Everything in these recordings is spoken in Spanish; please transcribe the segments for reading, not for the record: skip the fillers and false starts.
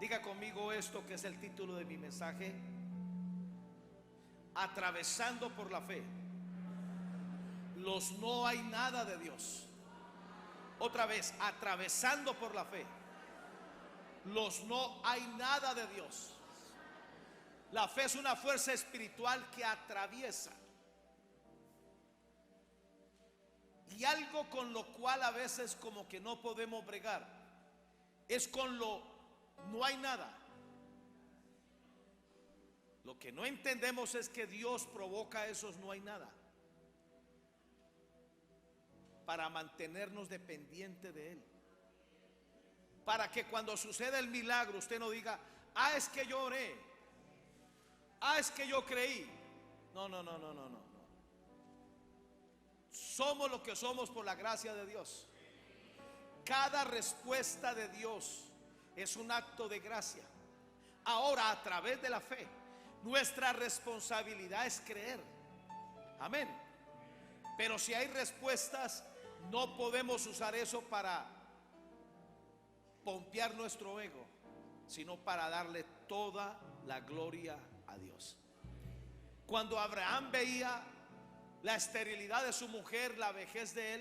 Diga conmigo esto que es el título de mi mensaje: atravesando por la fe los no hay nada de Dios. Otra vez, atravesando por la fe los no hay nada de Dios. La fe es una fuerza espiritual que atraviesa, y algo con lo cual a veces como que no podemos bregar es con lo no hay nada. Lo que no entendemos es que Dios provoca esos no hay nada para mantenernos dependientes de Él, para que cuando suceda el milagro usted no diga: ah, es que yo oré, ah, es que yo creí. No. Somos lo que somos por la gracia de Dios. Cada respuesta de Dios es un acto de gracia. Ahora, a través de la fe, nuestra responsabilidad es creer. Amén. Pero si hay respuestas, no podemos usar eso para pompear nuestro ego, sino para darle toda la gloria a Dios. Cuando Abraham veía la esterilidad de su mujer, la vejez de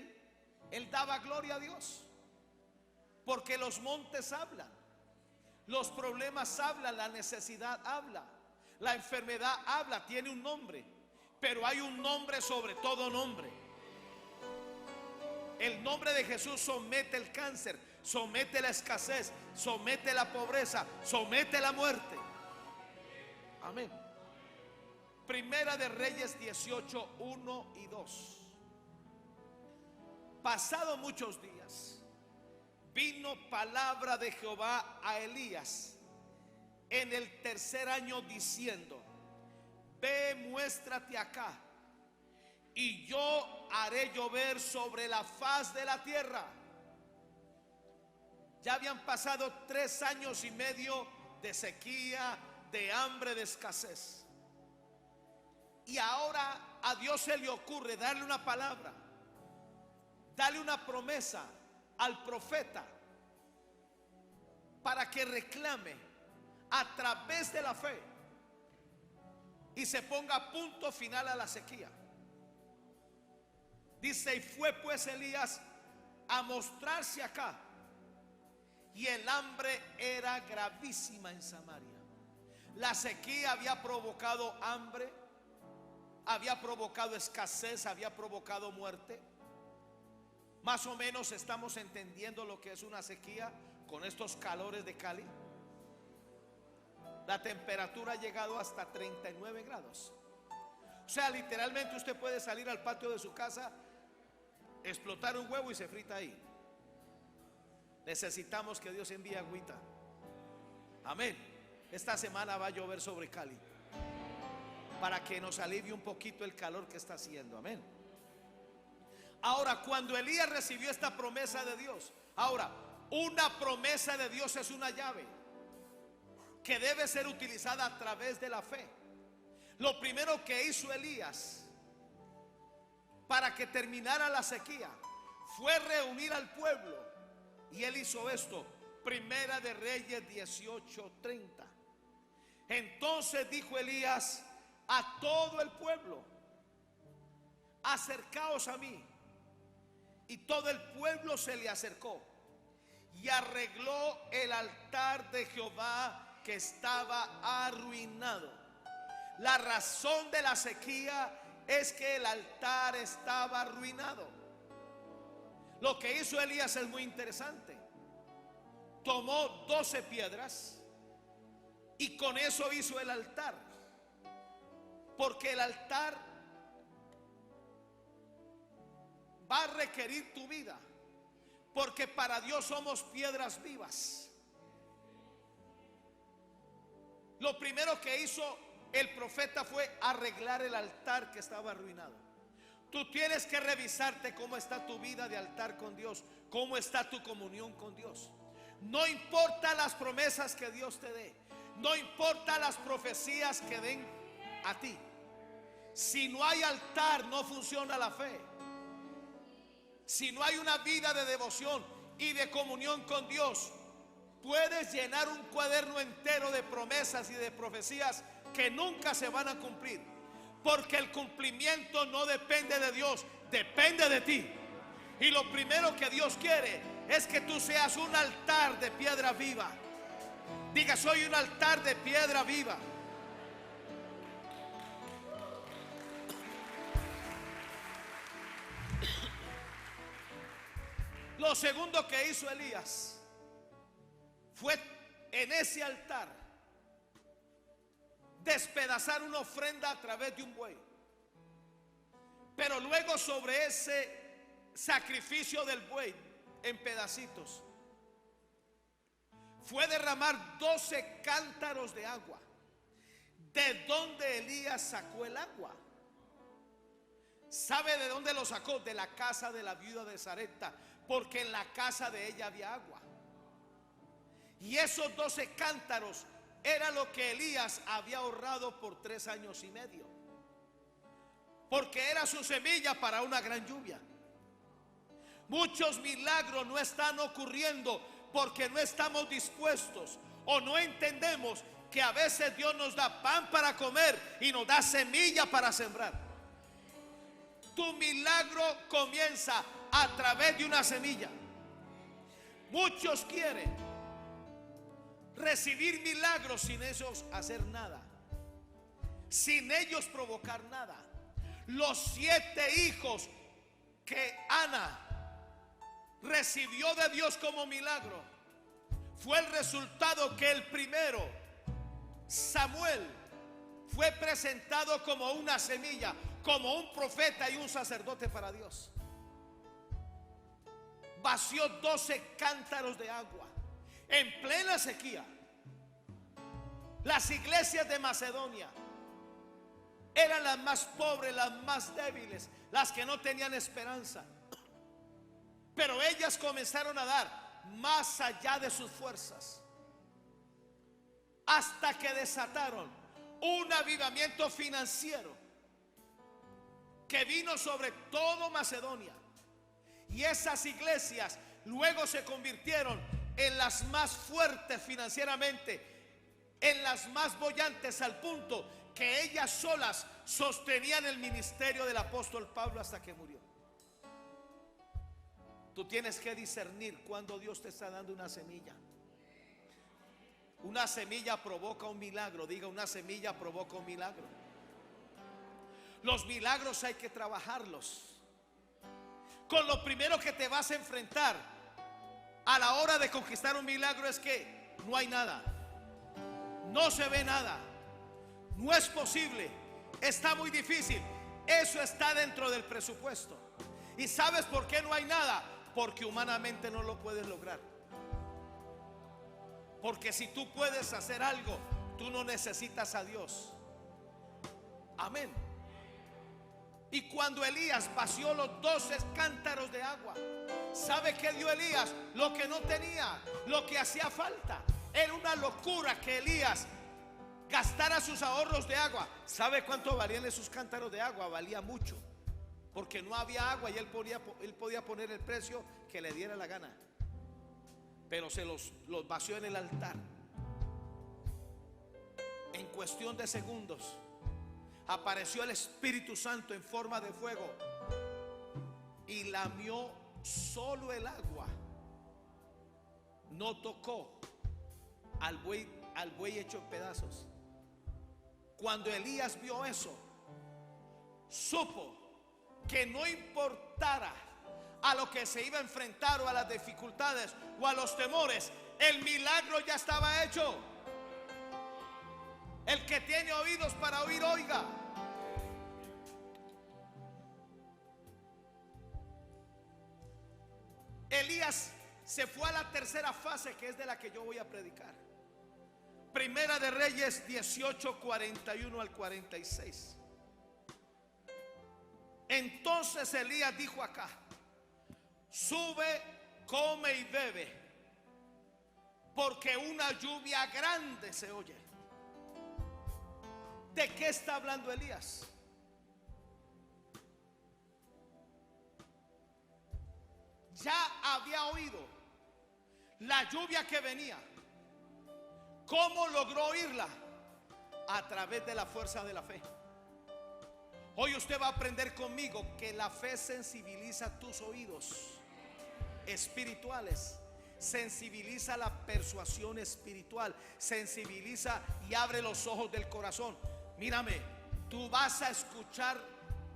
él daba gloria a Dios, porque los montes hablan, los problemas hablan, la necesidad habla, la enfermedad habla, tiene un nombre, pero hay un nombre sobre todo nombre. El nombre de Jesús somete el cáncer, somete la escasez, somete la pobreza, somete la muerte. Amén. Primera de Reyes 18, 1 y 2. Pasado muchos días, vino palabra de Jehová a Elías en el tercer año diciendo: ve, muéstrate acá, y yo haré llover sobre la faz de la tierra. Ya habían pasado 3 años y medio de sequía, de hambre, de escasez. Y ahora a Dios se le ocurre darle una palabra, darle una promesa al profeta para que reclame a través de la fe y se ponga punto final a la sequía. Dice: y fue pues Elías a mostrarse acá, y el hambre era gravísima en Samaria. La sequía había provocado hambre, había provocado escasez, había provocado muerte. Más o menos estamos entendiendo lo que es una sequía con estos calores de Cali. La temperatura ha llegado hasta 39 grados. O sea, literalmente usted puede salir al patio de su casa, explotar un huevo y se frita ahí. Necesitamos que Dios envíe agüita. Amén. Esta semana va a llover sobre Cali para que nos alivie un poquito el calor que está haciendo. Amén. Ahora, cuando Elías recibió esta promesa de Dios, ahora, una promesa de Dios es una llave que debe ser utilizada a través de la fe. Lo primero que hizo Elías para que terminara la sequía fue reunir al pueblo, y él hizo esto. Primera de Reyes 18:30. Entonces dijo Elías a todo el pueblo: acercaos a mí. Y todo el pueblo se le acercó, y arregló el altar de Jehová que estaba arruinado. La razón de la sequía es que el altar estaba arruinado. Lo que hizo Elías es muy interesante. Tomó 12 piedras y con eso hizo el altar, porque el altar va a requerir tu vida, porque para Dios somos piedras vivas. Lo primero que hizo el profeta fue arreglar el altar que estaba arruinado. Tú tienes que revisarte cómo está tu vida de altar con Dios, cómo está tu comunión con Dios. No importa las promesas que Dios te dé, no importa las profecías que den a ti, si no hay altar no funciona la fe. Si no hay una vida de devoción y de comunión con Dios, Puedes llenar un cuaderno entero de promesas y de profecías que nunca se van a cumplir, porque el cumplimiento no depende de Dios, depende de ti. Y lo primero que Dios quiere es que tú seas un altar de piedra viva. Diga: soy un altar de piedra viva. Lo segundo que hizo Elías fue en ese altar despedazar una ofrenda a través de un buey. Pero luego sobre ese sacrificio del buey en pedacitos fue derramar 12 cántaros de agua. ¿De dónde Elías sacó el agua? ¿Sabe de dónde lo sacó? De la casa de la viuda de Sarepta, porque en la casa de ella había agua. Y esos 12 cántaros era lo que Elías había ahorrado por 3 años y medio, porque era su semilla para una gran lluvia. Muchos milagros no están ocurriendo porque no estamos dispuestos o no entendemos que a veces Dios nos da pan para comer y nos da semilla para sembrar. Tu milagro comienza a través de una semilla. Muchos quieren recibir milagros sin ellos hacer nada, sin ellos provocar nada. Los 7 hijos que Ana recibió de Dios como milagro fue el resultado que el primero, Samuel, fue presentado como una semilla, como un profeta y un sacerdote para Dios. Vació 12 cántaros de agua en plena sequía. Las iglesias de Macedonia eran las más pobres, las más débiles, las que no tenían esperanza. Pero ellas comenzaron a dar más allá de sus fuerzas, hasta que desataron un avivamiento financiero que vino sobre todo Macedonia. Y esas iglesias luego se convirtieron en las más fuertes financieramente, en las más bollantes, al punto que ellas solas sostenían el ministerio del apóstol Pablo hasta que murió. Tú tienes que discernir cuando Dios te está dando una semilla. Una semilla provoca un milagro. Diga: una semilla provoca un milagro. Los milagros hay que trabajarlos. Con lo primero que te vas a enfrentar a la hora de conquistar un milagro es que no hay nada, no se ve nada, no es posible, está muy difícil. Eso está dentro del presupuesto. ¿Y sabes por qué no hay nada? Porque humanamente no lo puedes lograr. Porque si tú puedes hacer algo, tú no necesitas a Dios. Amén. Y cuando Elías vació los 12 cántaros de agua, ¿sabe qué dio Elías? Lo que no tenía, lo que hacía falta. Era una locura que Elías gastara sus ahorros de agua. ¿Sabe cuánto valían esos cántaros de agua? Valía mucho, porque no había agua y él podía poner el precio que le diera la gana. Pero se los vació en el altar. En cuestión de segundos apareció el Espíritu Santo en forma de fuego y lamió solo el agua. No tocó al buey hecho en pedazos. Cuando Elías vio eso, supo que no importara a lo que se iba a enfrentar, o a las dificultades, o a los temores, el milagro ya estaba hecho. El que tiene oídos para oír, oiga. Elías se fue a la tercera fase, que es de la que yo voy a predicar. Primera de Reyes 18, 41 al 46. Entonces Elías dijo acá: sube, come y bebe, porque una lluvia grande se oye. ¿De qué está hablando Elías? Ya había oído la lluvia que venía, ¿cómo logró oírla? A través de la fuerza de la fe. Hoy usted va a aprender conmigo que la fe sensibiliza tus oídos espirituales, sensibiliza la persuasión espiritual, sensibiliza y abre los ojos del corazón. Mírame, tú vas a escuchar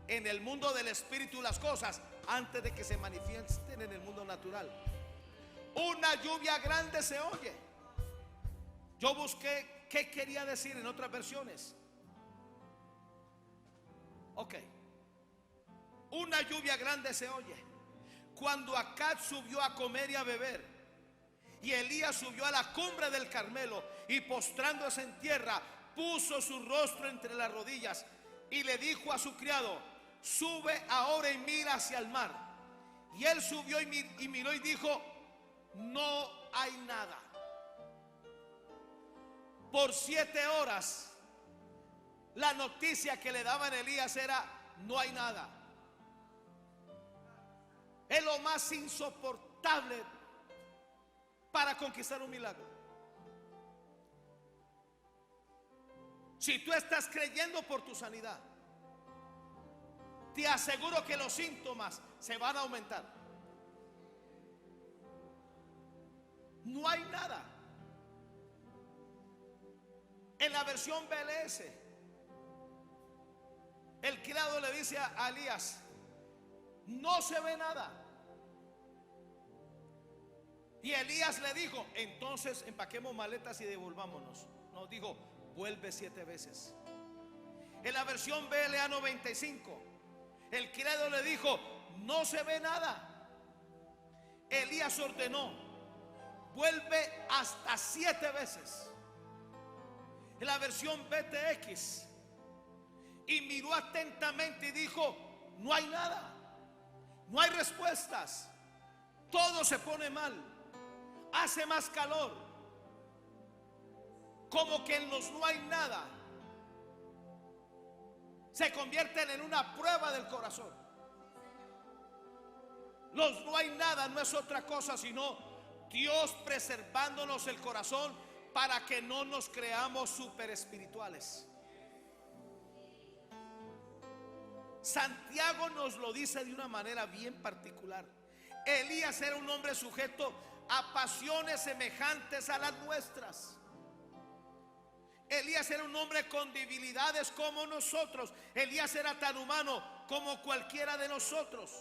en el mundo del espíritu las cosas antes de que se manifiesten en el mundo natural. Una lluvia grande se oye. Yo busqué qué quería decir en otras versiones. Ok. Una lluvia grande se oye. Cuando Acab subió a comer y a beber, y Elías subió a la cumbre del Carmelo, y postrándose en tierra, puso su rostro entre las rodillas, y le dijo a su criado: sube ahora y mira hacia el mar. Y él subió y miró y dijo: no hay nada. Por 7 horas la noticia que le daban a Elías era: no hay nada. Es lo más insoportable para conquistar un milagro. Si tú estás creyendo por tu sanidad, te aseguro que los síntomas se van a aumentar. No hay nada. En la versión BLS, el criado le dice a Elías: no se ve nada. Y Elías le dijo: entonces empaquemos maletas y devolvámonos. Nos dijo: vuelve 7 veces. En la versión BLA 95, el criado le dijo: no se ve nada. Elías ordenó: vuelve hasta 7 veces. En la versión BTX, y miró atentamente y dijo: no hay nada, no hay respuestas, todo se pone mal, hace más calor. Como que en los no hay nada se convierten en una prueba del corazón. Los no hay nada no es otra cosa sino Dios preservándonos el corazón para que no nos creamos super espirituales. Santiago nos lo dice de una manera bien particular. Elías era un hombre sujeto a pasiones semejantes a las nuestras. Elías era un hombre con debilidades como nosotros. Elías era tan humano como cualquiera de nosotros.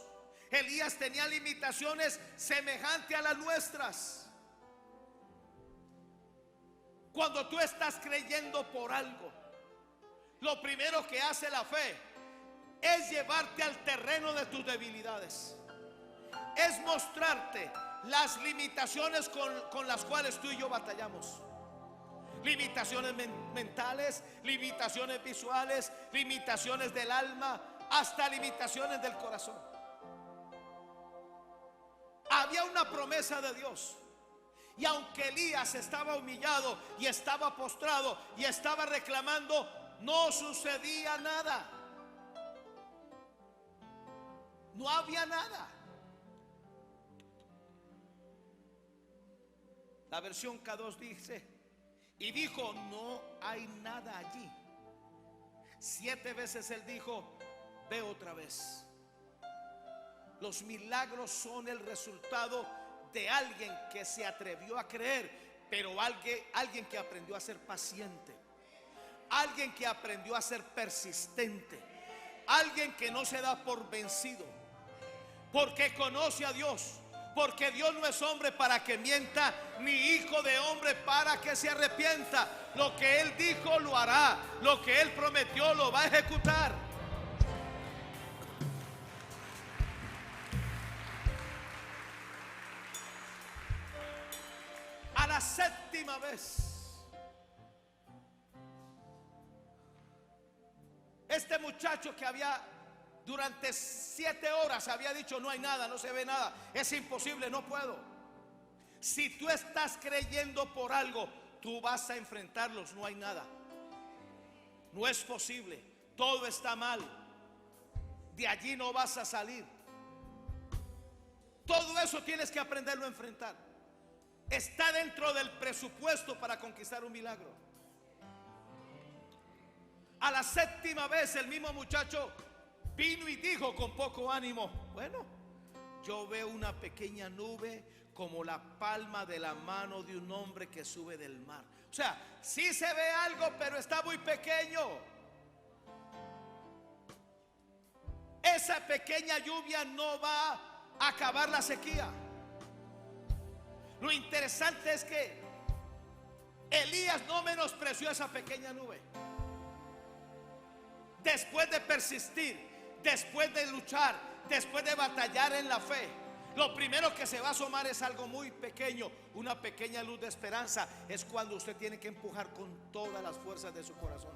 Elías tenía limitaciones semejantes a las nuestras. Cuando tú estás creyendo por algo, lo primero que hace la fe es llevarte al terreno de tus debilidades. Es mostrarte las limitaciones con las cuales tú y yo batallamos. Limitaciones mentales, limitaciones visuales, limitaciones del alma, hasta limitaciones del corazón. Había una promesa de Dios. Y aunque Elías estaba humillado y estaba postrado y estaba reclamando, no sucedía nada. No había nada. La versión K2 dice: y dijo: no hay nada allí. 7 veces él dijo: ve otra vez. Los milagros son el resultado de alguien que se atrevió a creer, pero alguien que aprendió a ser paciente, alguien que aprendió a ser persistente, alguien que no se da por vencido, porque conoce a Dios. Porque Dios no es hombre para que mienta, ni hijo de hombre para que se arrepienta. Lo que Él dijo lo hará, lo que Él prometió lo va a ejecutar. A la 7ª vez, este muchacho que había durante 7 horas había dicho: no hay nada, no se ve nada, es imposible, no puedo. Si tú estás creyendo por algo, tú vas a enfrentarlos. No hay nada, no es posible, todo está mal, de allí no vas a salir. Todo eso tienes que aprenderlo a enfrentar. está dentro del presupuesto para conquistar un milagro. A la séptima vez el mismo muchacho vino y dijo con poco ánimo: bueno, yo veo una pequeña nube como la palma de la mano de un hombre que sube del mar. O sea, sí se ve algo, pero está muy pequeño. Esa pequeña lluvia no va a acabar la sequía. Lo interesante es que Elías no menospreció esa pequeña nube. Después de persistir, después de luchar, después de batallar en la fe, lo primero que se va a asomar es algo muy pequeño, una pequeña luz de esperanza. Es cuando usted tiene que empujar con todas las fuerzas de su corazón,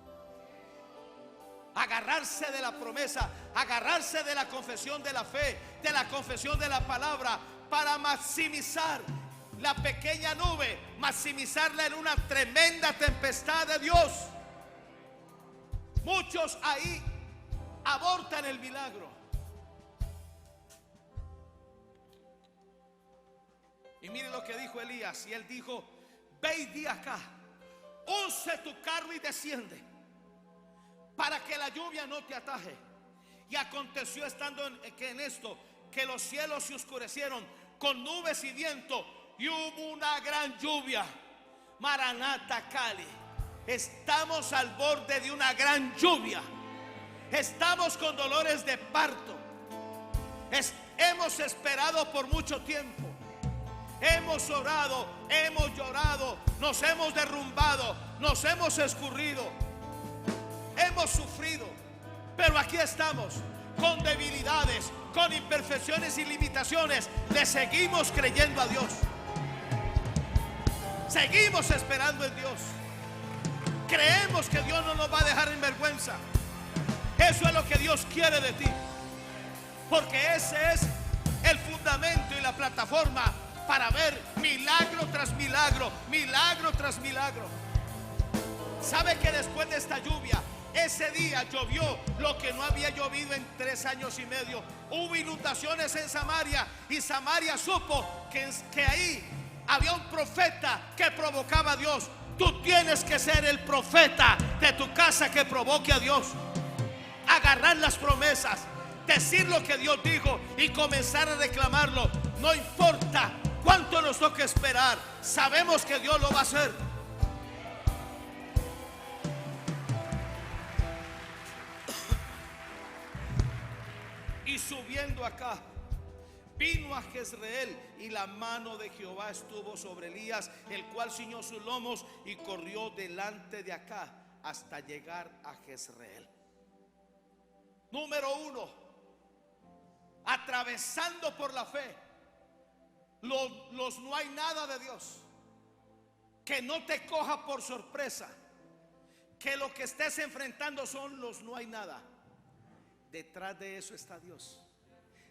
agarrarse de la promesa, agarrarse de la confesión de la fe, de la confesión de la palabra, para maximizar la pequeña nube, maximizarla en una tremenda tempestad de Dios. Muchos ahí abortan el milagro. Y mire lo que dijo Elías. Y él dijo: ve y di acá, unce tu carro y desciende, para que la lluvia no te ataje. Y aconteció estando en esto, que los cielos se oscurecieron con nubes y viento, y hubo una gran lluvia. Maranata, Cali. Estamos al borde de una gran lluvia. Estamos con dolores de parto. Hemos esperado por mucho tiempo. Hemos orado, hemos llorado, nos hemos derrumbado, nos hemos escurrido, hemos sufrido. Pero aquí estamos, con debilidades, con imperfecciones y limitaciones. Le seguimos creyendo a Dios. Seguimos esperando en Dios. Creemos que Dios no nos va a dejar en vergüenza. Eso es lo que Dios quiere de ti, porque ese es el fundamento y la plataforma para ver milagro tras milagro, milagro tras milagro. ¿Sabe que después de esta lluvia, ese día llovió lo que no había llovido en 3 años y medio? Hubo inundaciones en Samaria, y Samaria supo que ahí había un profeta que provocaba a Dios. Tú tienes que ser el profeta de tu casa que provoque a Dios. Agarrar las promesas, decir lo que Dios dijo y comenzar a reclamarlo. No importa cuánto nos toque esperar, sabemos que Dios lo va a hacer. Y subiendo acá, vino a Jezreel, y la mano de Jehová estuvo sobre Elías, el cual ciñó sus lomos y corrió delante de acá hasta llegar a Jezreel. Número 1, atravesando por la fe los no hay nada de Dios. Que no te coja por sorpresa, que lo que estés enfrentando son los no hay nada. Detrás de eso está Dios.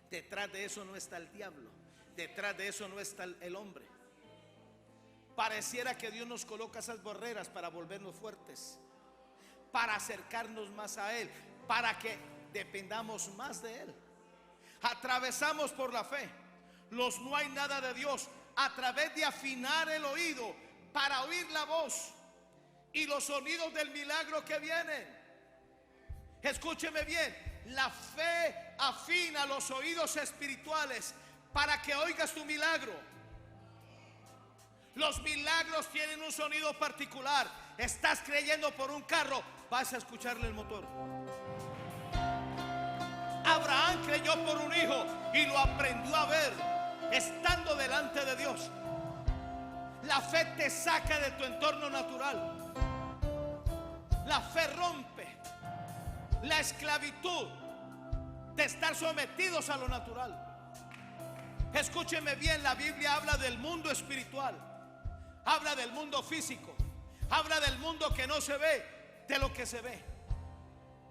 Detrás de eso no está el diablo. Detrás de eso no está el hombre. Pareciera que Dios nos coloca esas barreras para volvernos fuertes, para acercarnos más a Él, para que dependamos más de Él. Atravesamos por la fe los no hay nada de Dios a través de afinar el oído para oír la voz y los sonidos del milagro que vienen. Escúcheme bien, la fe afina los oídos espirituales para que oigas tu milagro. Los milagros tienen un sonido particular. Estás creyendo por un carro, vas a escucharle el motor. Abraham creyó por un hijo y lo aprendió a ver estando delante de Dios. La fe te saca de tu entorno natural. La fe rompe la esclavitud de estar sometidos a lo natural. Escúcheme bien, la Biblia habla del mundo espiritual, habla del mundo físico, habla del mundo que no se ve, de lo que se ve.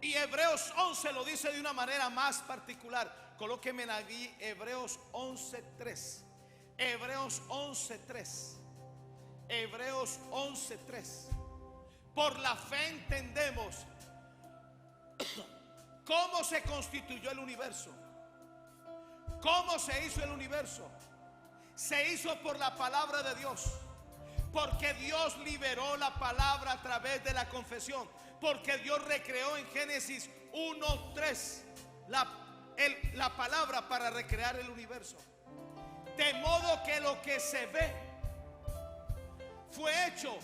Y Hebreos 11 lo dice de una manera más particular. Colóqueme allí Hebreos 11:3. Hebreos 11:3. Hebreos 11:3. Por la fe entendemos cómo se constituyó el universo, cómo se hizo el universo, se hizo por la palabra de Dios. Porque Dios liberó la palabra a través de la confesión. Porque Dios recreó en Génesis 1:3 la palabra para recrear el universo. De modo que lo que se ve fue hecho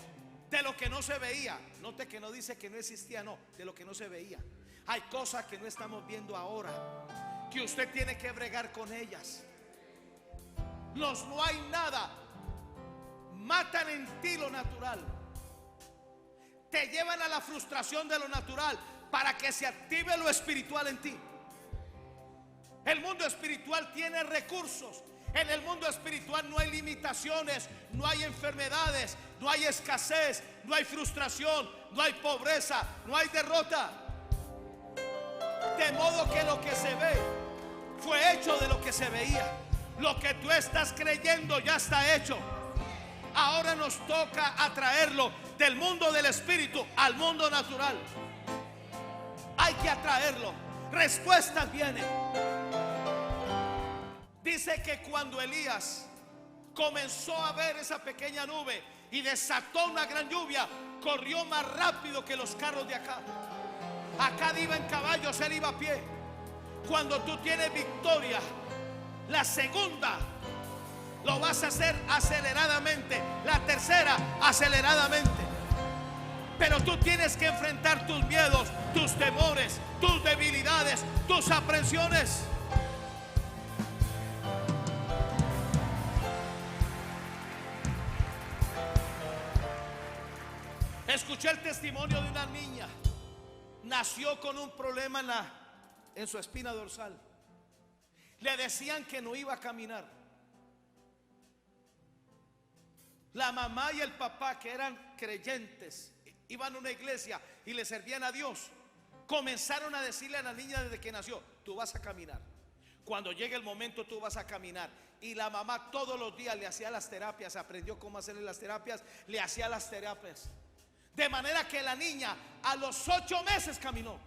de lo que no se veía. Note que no dice que no existía, no, de lo que no se veía. Hay cosas que no estamos viendo ahora, que usted tiene que bregar con ellas. No hay nada. Matan en ti lo natural. Te llevan a la frustración de lo natural para que se active lo espiritual en ti. El mundo espiritual tiene recursos. En el mundo espiritual no hay limitaciones, no hay enfermedades, no hay escasez, no hay frustración, no hay pobreza, no hay derrota. De modo que lo que se ve fue hecho de lo que se veía. Lo que tú estás creyendo ya está hecho. Ahora nos toca atraerlo del mundo del espíritu al mundo natural. Hay que atraerlo. Respuestas vienen. Dice que cuando Elías comenzó a ver esa pequeña nube y desató una gran lluvia, corrió más rápido que los carros de acá. Acá iba en caballos, él iba a pie. Cuando tú tienes victoria, la segunda lo vas a hacer aceleradamente, la tercera aceleradamente. Pero tú tienes que enfrentar tus miedos, tus temores, tus debilidades, tus aprensiones. Escuché el testimonio de una niña. Nació con un problema en su espina dorsal. Le decían que no iba a caminar. La mamá y el papá, que eran creyentes, iban a una iglesia y le servían a Dios, comenzaron a decirle a la niña desde que nació: tú vas a caminar. Cuando llegue el momento tú vas a caminar. Y la mamá todos los días le hacía las terapias. Aprendió cómo hacerle las terapias. Le hacía las terapias. De manera que la niña a los 8 meses caminó.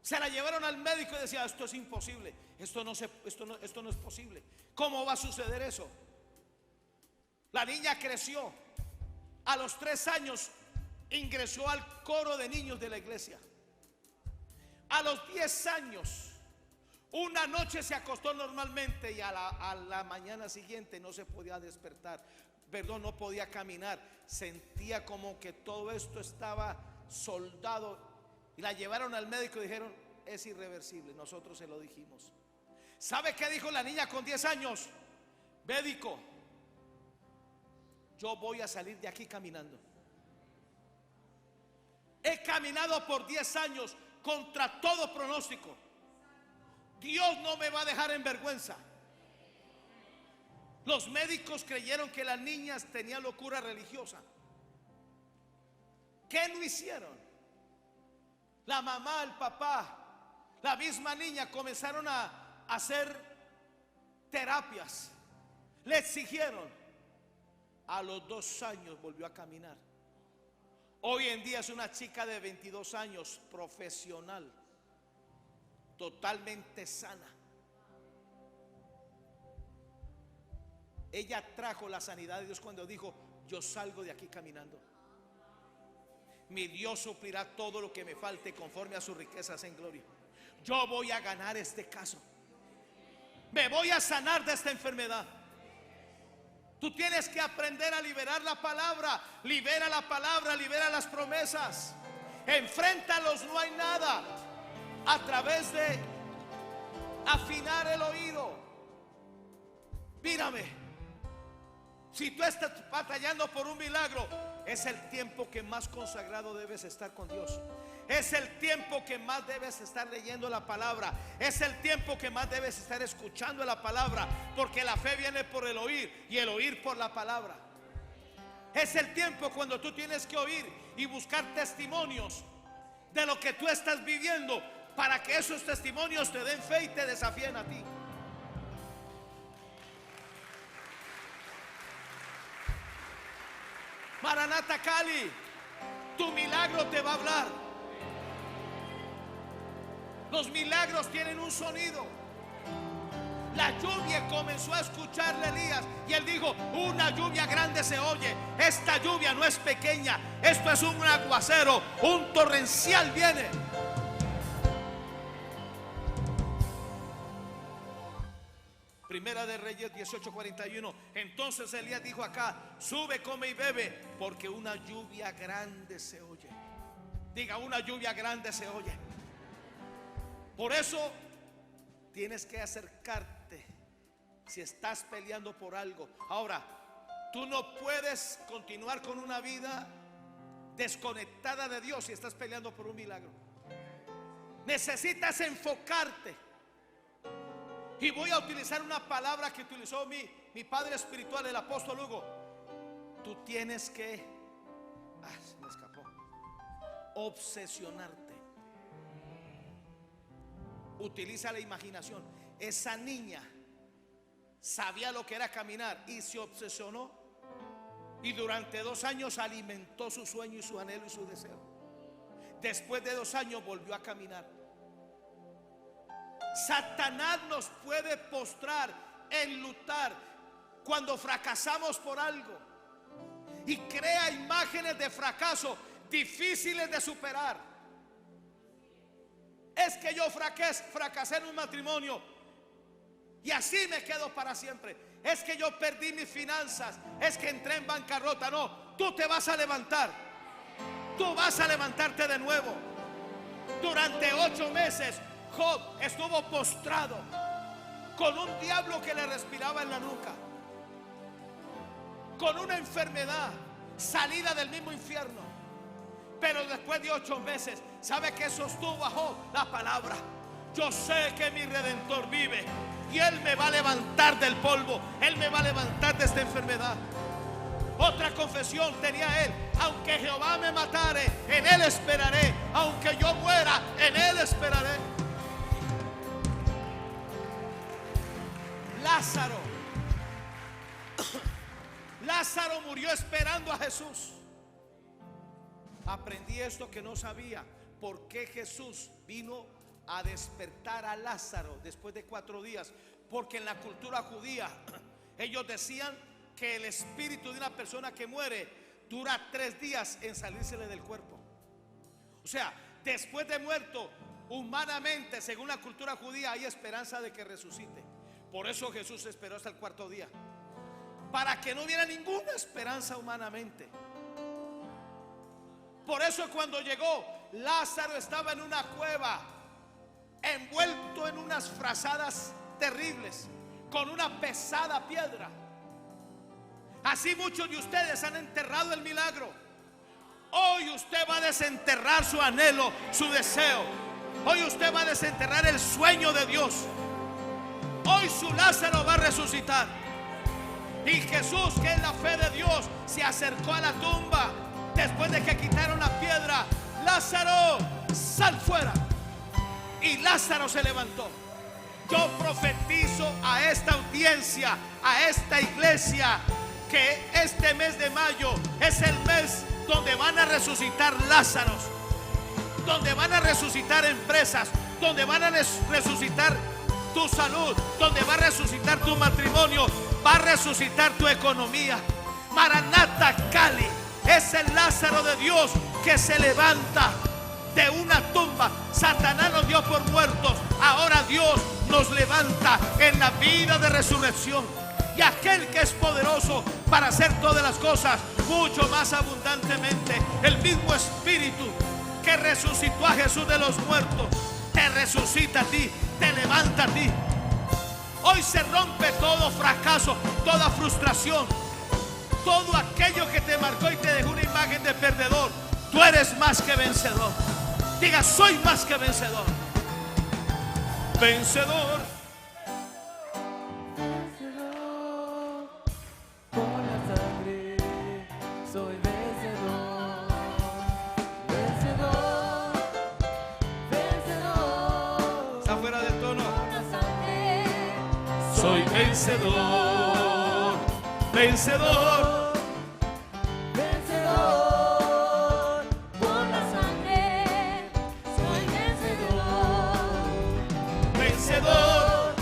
Se la llevaron al médico y decía: esto es imposible, esto no es posible. ¿Cómo va a suceder eso? La niña creció. A los 3 años ingresó al coro de niños de la iglesia. A los 10 años, una noche se acostó normalmente y a la mañana siguiente no se podía despertar. Perdón, no podía caminar. Sentía como que todo esto estaba soldado. Y la llevaron al médico y dijeron: es irreversible. Nosotros se lo dijimos. ¿Sabe qué dijo la niña con 10 años? Médico, yo voy a salir de aquí caminando. He caminado por 10 años contra todo pronóstico. Dios no me va a dejar en vergüenza. Los médicos creyeron que las niñas tenían locura religiosa. ¿Qué no hicieron? La mamá, el papá, la misma niña comenzaron a hacer terapias. Le exigieron. A los 2 años volvió a caminar. Hoy en día es una chica de 22 años, profesional, totalmente sana. Ella trajo la sanidad de Dios cuando dijo: yo salgo de aquí caminando. Mi Dios suplirá todo lo que me falte conforme a sus riquezas en gloria. Yo voy a ganar este caso. Me voy a sanar de esta enfermedad. Tú tienes que aprender a liberar la palabra. Libera la palabra, libera las promesas. Enfréntalos, no hay nada. A través de afinar el oído. Mírame. Si tú estás batallando por un milagro, es el tiempo que más consagrado debes estar con Dios. Es el tiempo que más debes estar leyendo la palabra. Es el tiempo que más debes estar escuchando la palabra. Porque la fe viene por el oír y el oír por la palabra. Es el tiempo cuando tú tienes que oír y buscar testimonios de lo que tú estás viviendo, para que esos testimonios te den fe y te desafíen a ti. Maranata Cali, tu milagro te va a hablar. Los milagros tienen un sonido. La lluvia comenzó a escucharle a Elías y él dijo: una lluvia grande se oye. Esta lluvia no es pequeña, esto es un aguacero, un torrencial viene. Primera de Reyes 18:41. Entonces Elías dijo acá: sube, come y bebe, porque una lluvia grande se oye. Diga: una lluvia grande se oye. Por eso tienes que acercarte si estás peleando por algo. Ahora, tú no puedes continuar con una vida desconectada de Dios si estás peleando por un milagro. Necesitas enfocarte. Y voy a utilizar una palabra que utilizó mi padre espiritual, el apóstol Hugo. Tú tienes que, se me escapó, obsesionarte. Utiliza la imaginación. Esa niña sabía lo que era caminar y se obsesionó, y durante 2 años alimentó su sueño y su anhelo y su deseo. Después de 2 años volvió a caminar. Satanás nos puede postrar, enlutar cuando fracasamos por algo, y crea imágenes de fracaso difíciles de superar. Es que yo fracasé en un matrimonio y así me quedo para siempre. Es que yo perdí mis finanzas, es que entré en bancarrota. No, tú te vas a levantar. Tú vas a levantarte de nuevo. Durante 8 meses Job estuvo postrado con un diablo que le respiraba en la nuca, con una enfermedad salida del mismo infierno. Pero después de 8 meses, ¿sabe qué sostuvo a Job? La palabra: yo sé que mi Redentor vive y Él me va a levantar del polvo, Él me va a levantar de esta enfermedad. Otra confesión tenía él: aunque Jehová me matare, en Él esperaré. Aunque yo muera, en Él esperaré. Lázaro murió esperando a Jesús. Aprendí esto que no sabía: por qué Jesús vino a despertar a Lázaro después de 4 días. Porque en la cultura judía ellos decían que el espíritu de una persona que muere dura 3 días en salírsele del cuerpo. O sea, después de muerto, humanamente, según la cultura judía, hay esperanza de que resucite. Por eso Jesús esperó hasta el 4.º día, para que no hubiera ninguna esperanza humanamente. Por eso cuando llegó, Lázaro estaba en una cueva, envuelto en unas frazadas terribles, con una pesada piedra. Así muchos de ustedes han enterrado el milagro. Hoy usted va a desenterrar su anhelo, su deseo. Hoy usted va a desenterrar el sueño de Dios. Hoy su Lázaro va a resucitar. Y Jesús, que es la fe de Dios, se acercó a la tumba después de que quitaron la piedra. Lázaro, sal fuera. Y Lázaro se levantó. Yo profetizo a esta audiencia, a esta iglesia, que este mes de mayo es el mes donde van a resucitar Lázaros, donde van a resucitar empresas, donde van a resucitar tu salud, donde va a resucitar tu matrimonio, va a resucitar tu economía. Maranata Cali es el Lázaro de Dios que se levanta de una tumba. Satanás nos dio por muertos, ahora Dios nos levanta en la vida de resurrección. Y aquel que es poderoso para hacer todas las cosas mucho más abundantemente, el mismo Espíritu que resucitó a Jesús de los muertos, te resucita a ti, te levanta a ti. Hoy se rompe todo fracaso, toda frustración, todo aquello que te marcó y te dejó una imagen de perdedor. Tú eres más que vencedor. Diga: soy más que vencedor. Vencedor. Soy vencedor, vencedor, vencedor, por la sangre, soy vencedor, vencedor,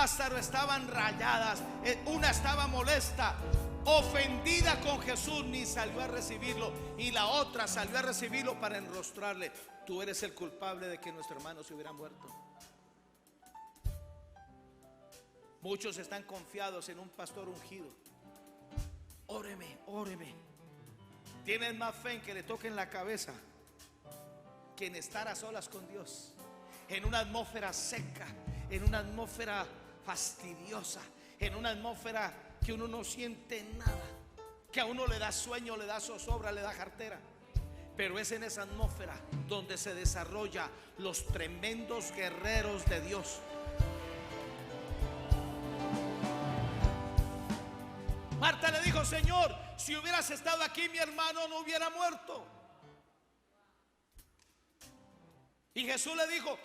Lázaro estaban rayadas. Una estaba molesta, ofendida con Jesús, ni salió a recibirlo, y la otra salió a recibirlo para enrostrarle: tú eres el culpable de que nuestro hermano se hubiera muerto. Muchos están confiados en un pastor ungido. Óreme, óreme. Tienen más fe en que le toquen la cabeza que en estar a solas con Dios, en una atmósfera seca, en una atmósfera fastidiosa, en una atmósfera que uno no siente nada, que a uno le da sueño, le da zozobra, le da jartera. Pero es en esa atmósfera donde se desarrolla los tremendos guerreros de Dios. Marta le dijo: Señor, si hubieras estado aquí, mi hermano no hubiera muerto. Y Jesús le dijo: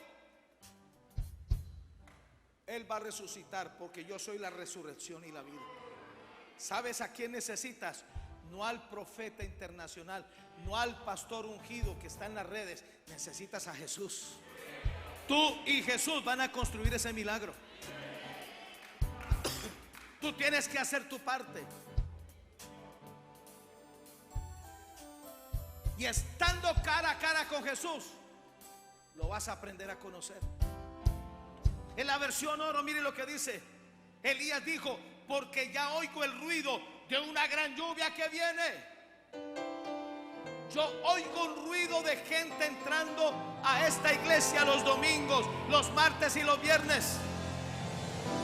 Él va a resucitar, porque yo soy la resurrección y la vida. ¿Sabes a quién necesitas? No al profeta internacional, no al pastor ungido que está en las redes. Necesitas a Jesús. Tú y Jesús van a construir ese milagro. Tú tienes que hacer tu parte. Y estando cara a cara con Jesús, lo vas a aprender a conocer. En la versión oro, mire lo que dice. Elías dijo: porque ya oigo el ruido de una gran lluvia que viene. Yo oigo un ruido de gente entrando a esta iglesia los domingos, los martes y los viernes.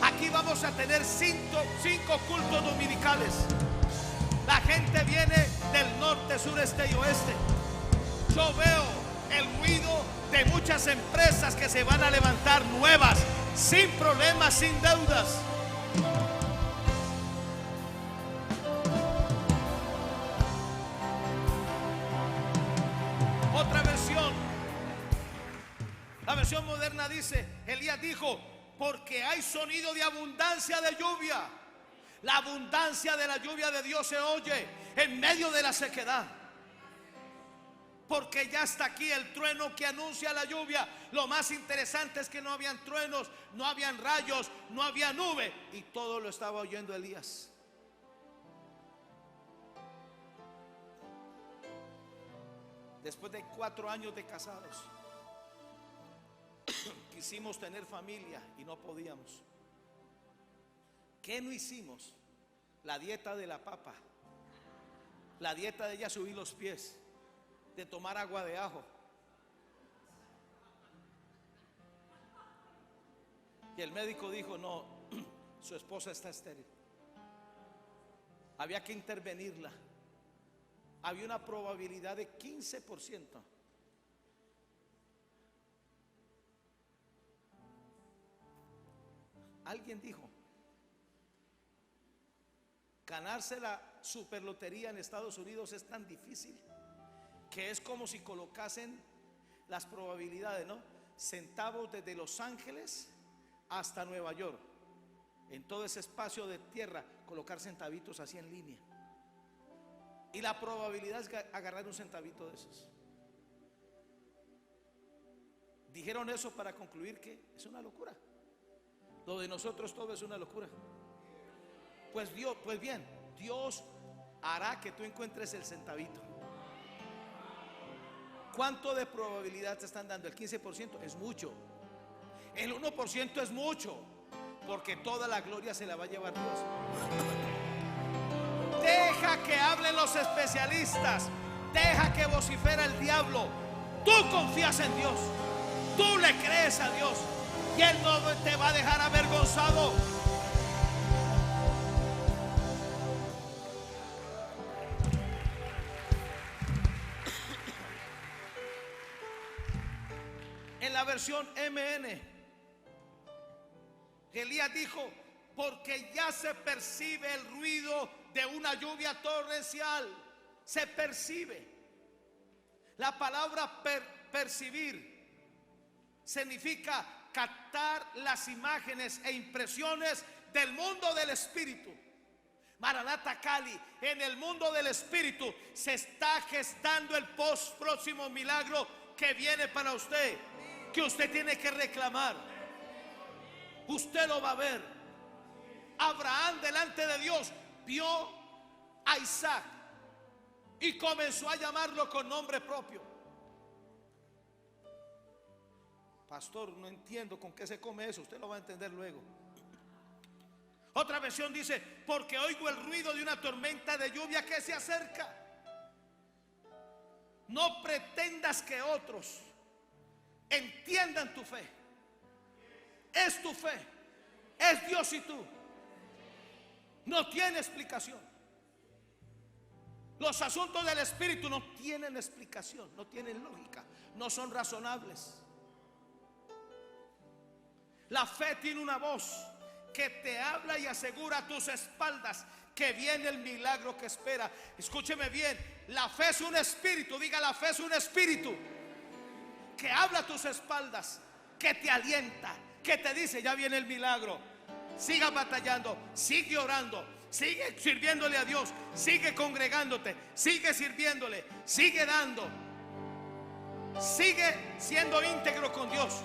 Aquí vamos a tener cinco cultos dominicales. La gente viene del norte, sureste y oeste. Yo veo el ruido de muchas empresas que se van a levantar nuevas, sin problemas, sin deudas. Otra versión, la versión moderna dice: Elías dijo: porque hay sonido de abundancia de lluvia. La abundancia de la lluvia de Dios se oye en medio de la sequedad. Porque ya está aquí el trueno que anuncia la lluvia. Lo más interesante es que no habían truenos, no habían rayos, no había nube, y todo lo estaba oyendo Elías. Después de 4 años de casados, quisimos tener familia y no podíamos. ¿Qué no hicimos? La dieta de la papa, la dieta de ella subir los pies, de tomar agua de ajo. Y el médico dijo: no, su esposa está estéril. Había que intervenirla. Había una probabilidad de 15%. Alguien dijo: ganarse la superlotería en Estados Unidos es tan difícil que es como si colocasen las probabilidades, ¿no? Centavos desde Los Ángeles hasta Nueva York. En todo ese espacio de tierra, colocar centavitos así en línea. Y la probabilidad es agarrar un centavito de esos. Dijeron eso para concluir que es una locura. Lo de nosotros todo es una locura. Pues bien, Dios hará que tú encuentres el centavito. ¿Cuánto de probabilidad te están dando? El 15% es mucho. El 1% es mucho, porque toda la gloria se la va a llevar Dios. Deja que hablen los especialistas. Deja que vocifera el diablo. Tú confías en Dios. Tú le crees a Dios. Y Él no te va a dejar avergonzado. En la versión MN, Elías dijo: porque ya se percibe el ruido de una lluvia torrencial. Se percibe. La palabra percibir significa captar las imágenes e impresiones del mundo del espíritu. Maranata Cali, en el mundo del espíritu se está gestando el próximo milagro que viene para usted, que usted tiene que reclamar. usted lo va a ver. Abraham delante de Dios vio a Isaac y comenzó a llamarlo con nombre propio. Pastor, no entiendo con qué se come eso. Usted lo va a entender luego. Otra versión dice: porque oigo el ruido de una tormenta de lluvia que se acerca. No pretendas que otros entiendan tu fe. Es tu fe, es Dios y tú. No tiene explicación. Los asuntos del espíritu no tienen explicación, no tienen lógica, no son razonables. La fe tiene una voz que te habla y asegura a tus espaldas que viene el milagro que espera. Escúcheme bien, la fe es un espíritu. Diga: la fe es un espíritu que habla a tus espaldas, que te alienta, que te dice: ya viene el milagro. Siga batallando, sigue orando, sigue sirviéndole a Dios, sigue congregándote, sigue sirviéndole, sigue dando, sigue siendo íntegro con Dios.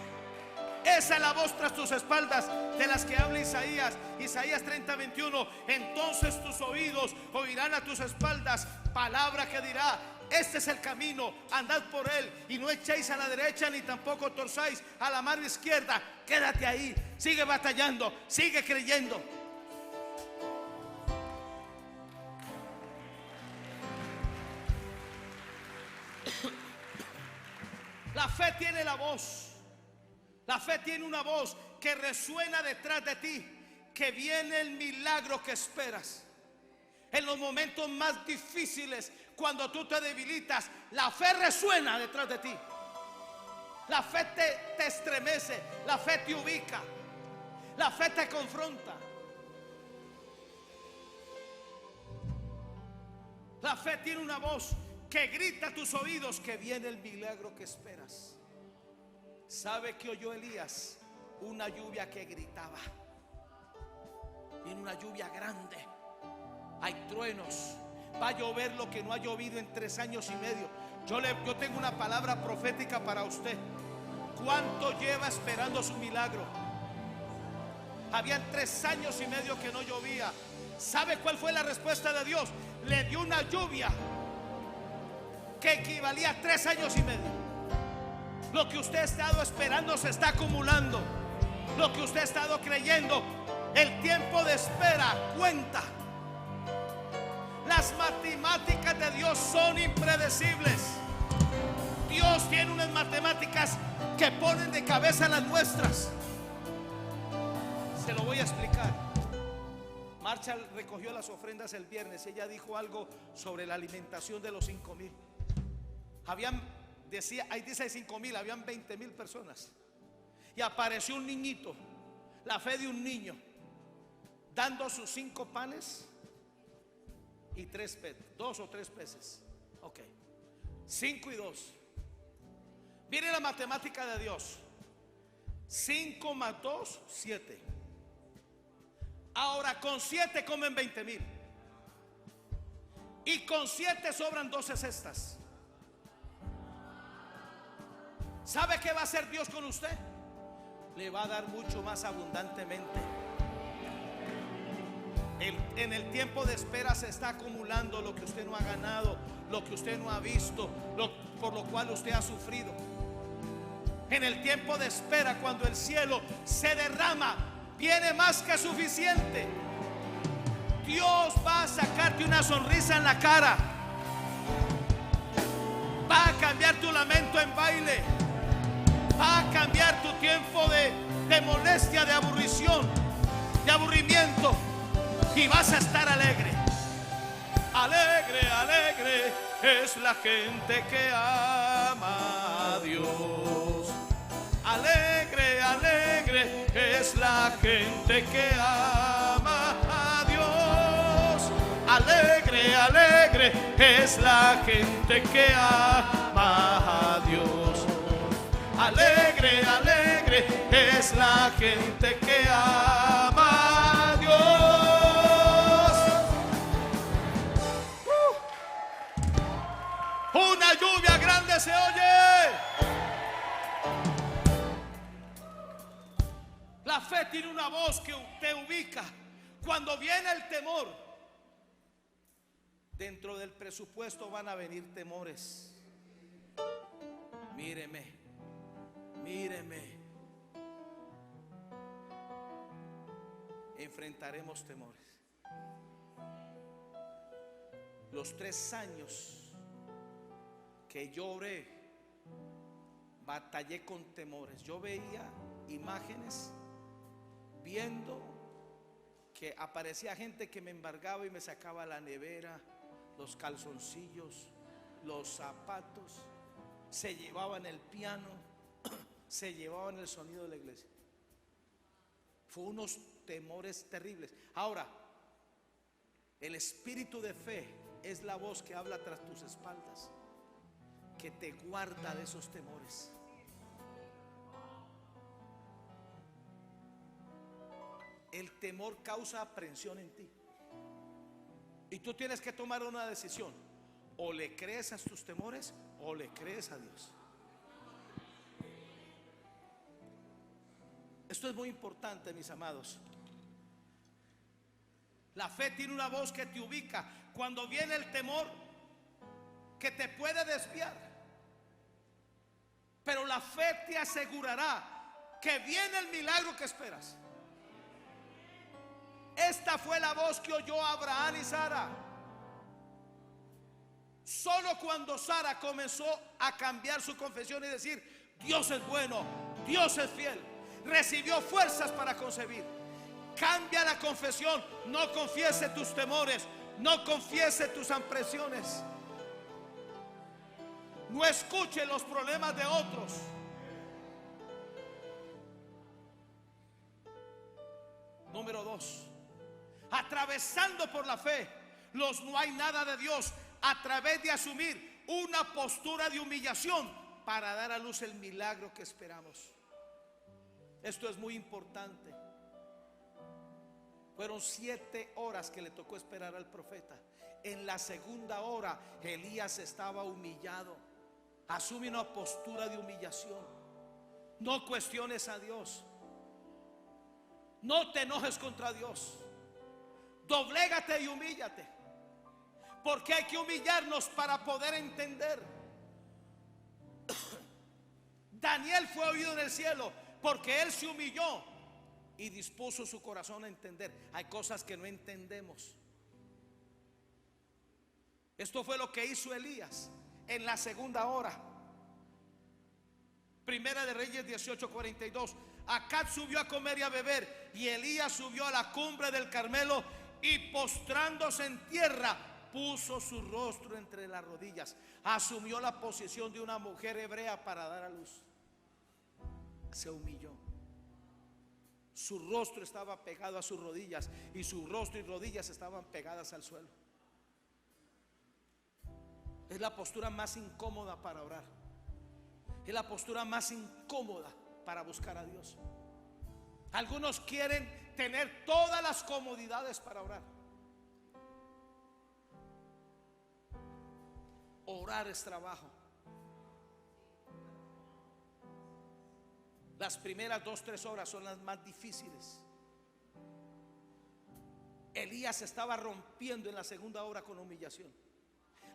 Esa es la voz tras tus espaldas de las que habla Isaías. Isaías 30:21. Entonces tus oídos oirán a tus espaldas palabra que dirá: este es el camino, andad por él, y no echéis a la derecha ni tampoco torzáis a la mano izquierda. Quédate ahí, sigue batallando, sigue creyendo. La fe tiene la voz. La fe tiene una voz que resuena detrás de ti, que viene el milagro que esperas. En los momentos más difíciles, cuando tú te debilitas, la fe resuena detrás de ti. La fe te estremece, la fe te ubica, la fe te confronta. La fe tiene una voz que grita a tus oídos que viene el milagro que esperas. ¿Sabe qué oyó Elías? Una lluvia que gritaba. Viene una lluvia grande. Hay truenos. Va a llover lo que no ha llovido en 3 años y medio. Yo tengo una palabra profética para usted. ¿Cuánto lleva esperando su milagro? Habían 3 años y medio que no llovía. ¿Sabe cuál fue la respuesta de Dios? Le dio una lluvia que equivalía a 3 años y medio. Lo que usted ha estado esperando se está acumulando. Lo que usted ha estado creyendo, el tiempo de espera cuenta. Las matemáticas de Dios son impredecibles. Dios tiene unas matemáticas que ponen de cabeza las nuestras. Se lo voy a explicar. Marcha recogió las ofrendas el viernes. Ella dijo algo sobre la alimentación de los 5,000. Ahí dice 5,000, habían 20,000 personas. Y apareció un niñito, la fe de un niño, dando sus 5 panes y 2 o 3 peces. Ok, 5 y 2. Mire la matemática de Dios. 5 más 2, 7. Ahora con 7 comen 20,000. Y con 7 sobran 12 cestas. ¿Sabe qué va a hacer Dios con usted? Le va a dar mucho más abundantemente. En el tiempo de espera se está acumulando lo que usted no ha ganado, lo que usted no ha visto, por lo cual usted ha sufrido. En el tiempo de espera, cuando el cielo se derrama, viene más que suficiente. Dios va a sacarte una sonrisa en la cara. Va a cambiar tu lamento en baile. Va a cambiar tu tiempo de molestia, de aburrición, de aburrimiento, y vas a estar alegre. Alegre, alegre es la gente que ama a Dios. Alegre, alegre es la gente que ama a Dios. Alegre, alegre es la gente que ama a Dios. Alegre, alegre es la gente que ama a Dios. Una lluvia grande se oye. La La fe tiene una voz que te ubica. Cuando viene el temor, dentro del presupuesto van a venir temores. Míreme, míreme. Enfrentaremos temores. Los 3 años que yo oré, batallé con temores. Yo veía imágenes, viendo que aparecía gente que me embargaba y me sacaba la nevera, los calzoncillos, los zapatos, se llevaban el piano, se llevaban el sonido de la iglesia. Fue unos temores terribles. Ahora, el espíritu de fe es la voz que habla tras tus espaldas, que te guarda de esos temores. El temor causa aprensión en ti. Y tú tienes que tomar una decisión. O le crees a tus temores o le crees a Dios. Esto es muy importante, mis amados. La fe tiene una voz que te ubica. Cuando viene el temor, que te puede desviar, pero la fe te asegurará que viene el milagro que esperas. Esta fue la voz que oyó Abraham y Sara. Solo cuando Sara comenzó a cambiar su confesión y decir: Dios es bueno, Dios es fiel, recibió fuerzas para concebir. Cambia la confesión. No confiese tus temores, no confiese tus impresiones. No escuche los problemas de otros. Número 2, atravesando por la fe los no hay nada de Dios, a través de asumir una postura de humillación para dar a luz el milagro que esperamos. Esto es muy importante. Fueron 7 horas que le tocó esperar al profeta. En la segunda hora Elías estaba humillado. Asume una postura de humillación. No cuestiones a Dios. No te enojes contra Dios. Doblégate y humíllate. Porque hay que humillarnos para poder entender. Daniel fue oído en el cielo porque él se humilló y dispuso su corazón a entender. Hay cosas que no entendemos. Esto fue lo que hizo Elías en la segunda hora. Primera de Reyes 18:42. Acab subió a comer y a beber, y Elías subió a la cumbre del Carmelo y postrándose en tierra puso su rostro entre las rodillas. Asumió la posición de una mujer hebrea para dar a luz. Se humilló. Su rostro estaba pegado a sus rodillas y su rostro y rodillas estaban pegadas al suelo. Es la postura más incómoda para orar. Es la postura más incómoda para buscar a Dios. Algunos quieren tener todas las comodidades para orar. Orar es trabajo. Las primeras 2-3 horas son las más difíciles. Elías estaba rompiendo en la segunda hora con humillación.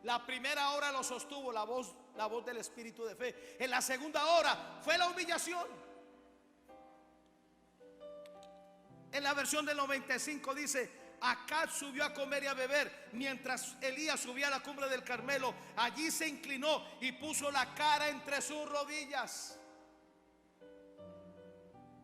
La primera hora lo sostuvo la voz del espíritu de fe. En la segunda hora fue la humillación. En la versión del 95 dice: Acab subió a comer y a beber, mientras Elías subía a la cumbre del Carmelo. Allí se inclinó y puso la cara entre sus rodillas.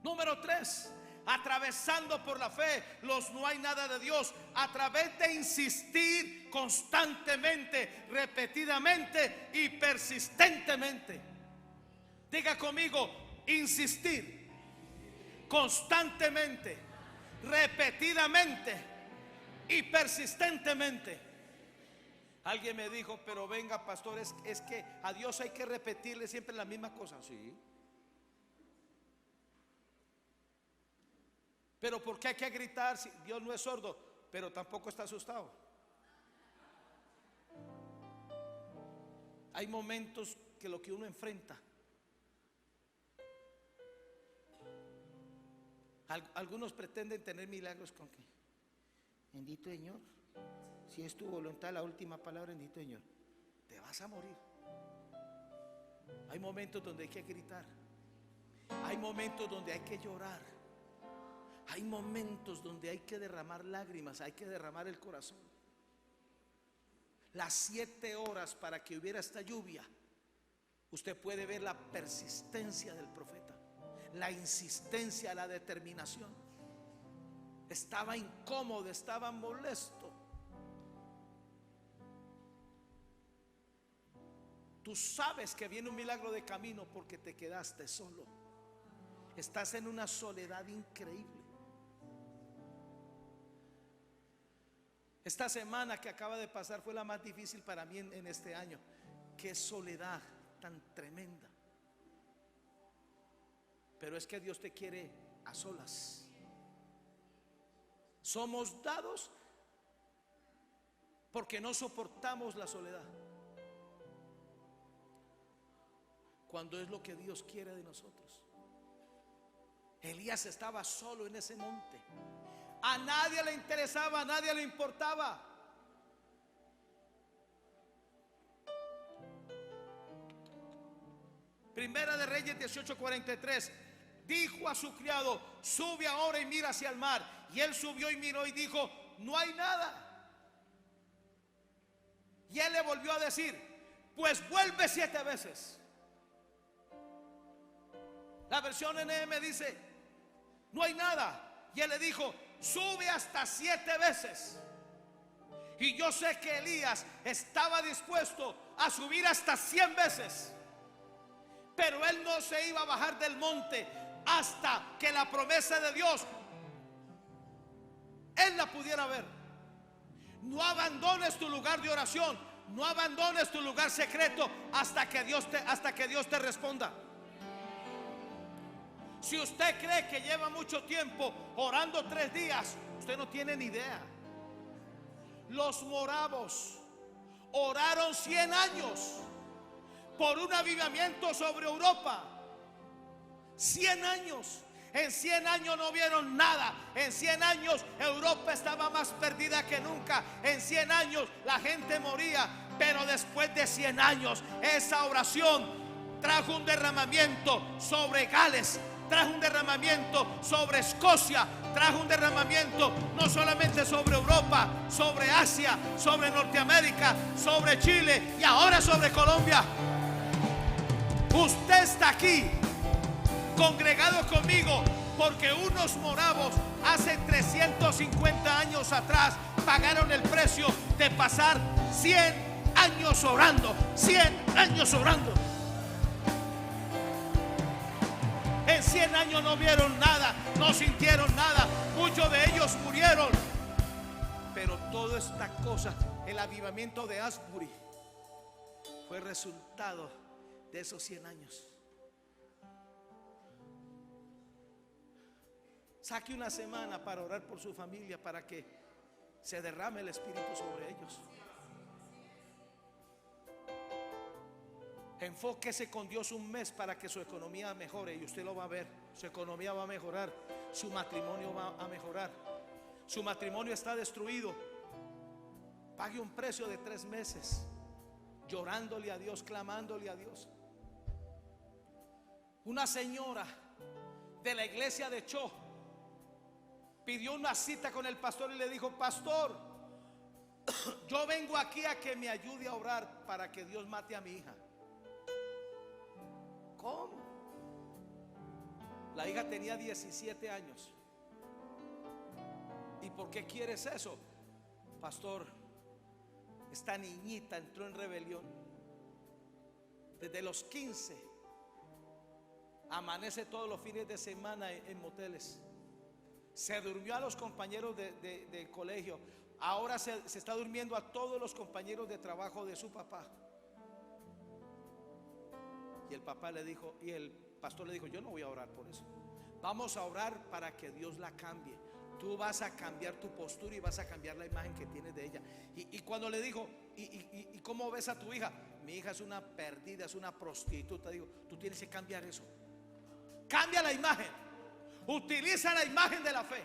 Número 3, atravesando por la fe los no hay nada de Dios, a través de insistir constantemente, repetidamente y persistentemente. Diga conmigo: insistir constantemente, repetidamente y persistentemente. Alguien me dijo: pero venga, pastor, es que a Dios hay que repetirle siempre la misma cosa. Sí. Pero ¿por qué hay que gritar si Dios no es sordo, pero tampoco está asustado? Hay momentos que lo que uno enfrenta, Algunos pretenden tener milagros con que, bendito Señor, si es tu voluntad, la última palabra, bendito Señor, te vas a morir. Hay momentos donde hay que gritar, hay momentos donde hay que llorar, hay momentos donde hay que derramar lágrimas, hay que derramar el corazón. Las 7 horas para que hubiera esta lluvia, usted puede ver la persistencia del profeta, la insistencia, la determinación. Estaba incómodo, estaba molesto. Tú sabes que viene un milagro de camino porque te quedaste solo. Estás en una soledad increíble. Esta semana que acaba de pasar fue la más difícil para mí en este año. Qué soledad tan tremenda. Pero es que Dios te quiere a solas. Somos dados porque no soportamos la soledad, cuando es lo que Dios quiere de nosotros. Elías estaba solo en ese monte. A nadie le interesaba, a nadie le importaba. Primera de Reyes 18:43. Dijo a su criado: sube ahora y mira hacia el mar. Y él subió y miró y dijo: no hay nada. Y él le volvió a decir: pues vuelve 7 veces. La versión NM dice: no hay nada. Y él le dijo: sube hasta 7 veces. Y yo sé que Elías estaba dispuesto a subir hasta 100 veces, pero él no se iba a bajar del monte hasta que la promesa de Dios él la pudiera ver. No abandones tu lugar de oración, no abandones tu lugar secreto hasta que Dios te responda. Si usted cree que lleva mucho tiempo orando 3 días, usted no tiene ni idea. Los moravos oraron 100 años por un avivamiento sobre Europa. 100 años. En 100 años no vieron nada. En 100 años Europa estaba más perdida que nunca. En 100 años la gente moría. Pero después de 100 años esa oración trajo un derramamiento sobre Gales, trajo un derramamiento sobre Escocia, trajo un derramamiento no solamente sobre Europa, sobre Asia, sobre Norteamérica, sobre Chile y ahora sobre Colombia. Usted está aquí congregado conmigo porque unos moravos hace 350 años atrás pagaron el precio de pasar 100 años orando. 100 años orando. En 100 años no vieron nada, no sintieron nada. Muchos de ellos murieron. Pero toda esta cosa, el avivamiento de Asbury, fue resultado de esos 100 años. Saque una semana para orar por su familia, para que se derrame el Espíritu sobre ellos. Enfóquese con Dios un mes para que su economía mejore, y usted lo va a ver. Su economía va a mejorar, su matrimonio va a mejorar. Su matrimonio está destruido. Pague un precio de 3 meses llorándole a Dios, clamándole a Dios. Una señora de la iglesia de Cho pidió una cita con el pastor y le dijo: pastor, yo vengo aquí a que me ayude a orar para que Dios mate a mi hija. ¿Cómo? La hija tenía 17 años. ¿Y por qué quieres eso? Pastor, esta niñita entró en rebelión. Desde los 15 amanece todos los fines de semana en moteles. Se durmió a los compañeros de colegio. Ahora se está durmiendo a todos los compañeros de trabajo de su papá. Y el papá le dijo, y el pastor le dijo: yo no voy a orar por eso. Vamos a orar para que Dios la cambie. Tú vas a cambiar tu postura y vas a cambiar la imagen que tienes de ella. Y cuando le dijo: ¿y cómo ves a tu hija? Mi hija es una perdida, es una prostituta. Digo, tú tienes que cambiar eso. Cambia la imagen. utiliza la imagen de la fe.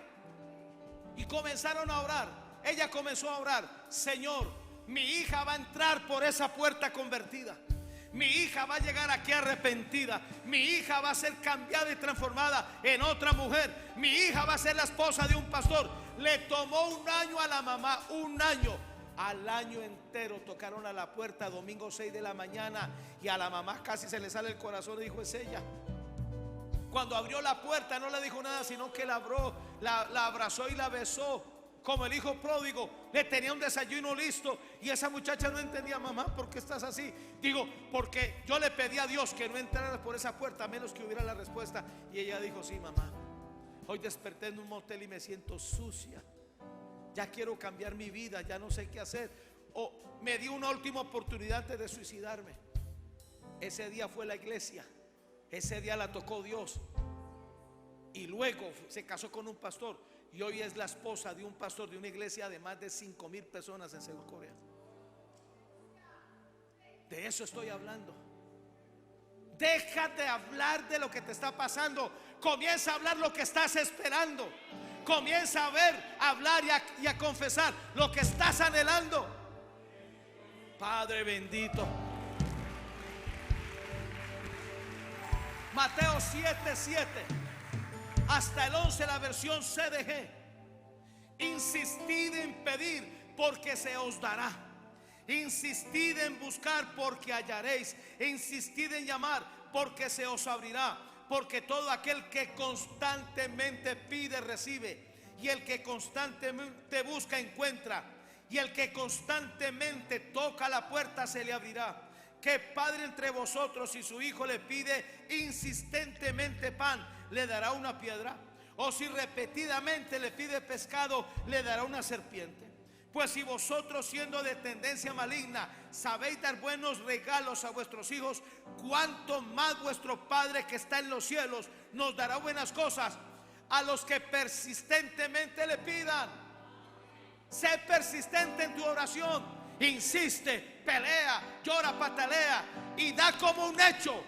Y comenzaron a orar. Ella comenzó a orar: Señor, mi hija va a entrar por esa puerta convertida. Mi hija va a llegar aquí arrepentida. Mi hija va a ser cambiada y transformada en otra mujer. Mi hija va a ser la esposa de un pastor. Le tomó un año a la mamá, un año. Al año entero tocaron a la puerta, domingo 6 de la mañana, y a la mamá casi se le sale el corazón y dijo: es ella. Cuando abrió la puerta no le dijo nada, sino que la abrazó y la besó como el hijo pródigo. Le tenía un desayuno listo y esa muchacha no entendía: mamá, ¿por qué estás así? Digo, porque yo le pedí a Dios que no entrara por esa puerta a menos que hubiera la respuesta. Y ella dijo: sí, mamá, hoy desperté en un motel y me siento sucia. Ya quiero cambiar mi vida, ya no sé qué hacer. O me di una última oportunidad antes de suicidarme. Ese día fue la iglesia. Ese día la tocó Dios. Y luego se casó con un pastor. Y hoy es la esposa de un pastor de una iglesia de más de 5,000 personas en Seúl, Corea. De eso estoy hablando. Deja de hablar de lo que te está pasando. Comienza a hablar lo que estás esperando. Comienza a ver, a hablar y a confesar lo que estás anhelando. Padre bendito. Mateo 7:7 hasta el 11, la versión CDG. Insistid en pedir porque se os dará. Insistid en buscar porque hallaréis. Insistid en llamar porque se os abrirá. Porque todo aquel que constantemente pide recibe, y el que constantemente busca encuentra, y el que constantemente toca la puerta se le abrirá. ¿Qué padre entre vosotros, si su hijo le pide insistentemente pan, le dará una piedra? O si repetidamente le pide pescado, le dará una serpiente. Pues si vosotros, siendo de tendencia maligna, sabéis dar buenos regalos a vuestros hijos, cuánto más vuestro Padre que está en los cielos nos dará buenas cosas a los que persistentemente le pidan. Sé persistente en tu oración. Insiste, pelea, llora, patalea y da como un hecho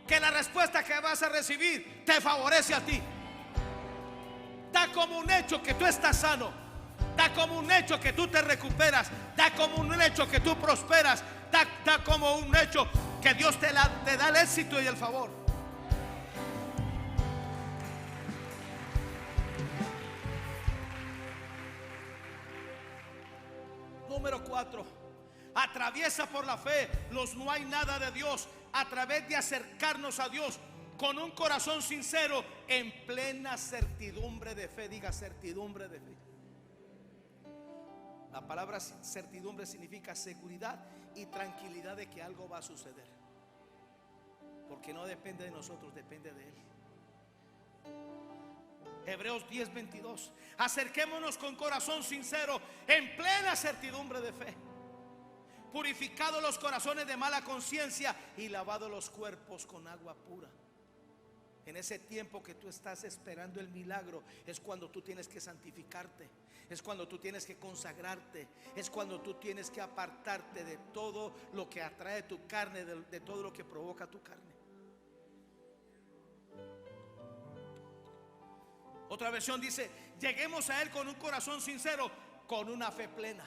que la respuesta que vas a recibir te favorece a ti. Da como un hecho que tú estás sano. Da como un hecho que tú te recuperas. Da como un hecho que tú prosperas. Da como un hecho que Dios te da el éxito y el favor. Número 4. Atraviesa por la fe los no hay nada de Dios, a través de acercarnos a Dios con un corazón sincero, en plena certidumbre de fe. Diga: certidumbre de fe. La palabra certidumbre significa seguridad y tranquilidad de que algo va a suceder, porque no depende de nosotros, depende de Él. Hebreos 10:22. Acerquémonos con corazón sincero, en plena certidumbre de fe, purificados los corazones de mala conciencia y lavados los cuerpos con agua pura. En ese tiempo que tú estás esperando el milagro, es cuando tú tienes que santificarte, es cuando tú tienes que consagrarte, es cuando tú tienes que apartarte de todo lo que atrae tu carne, de todo lo que provoca tu carne. Otra versión dice: lleguemos a Él con un corazón sincero, con una fe plena.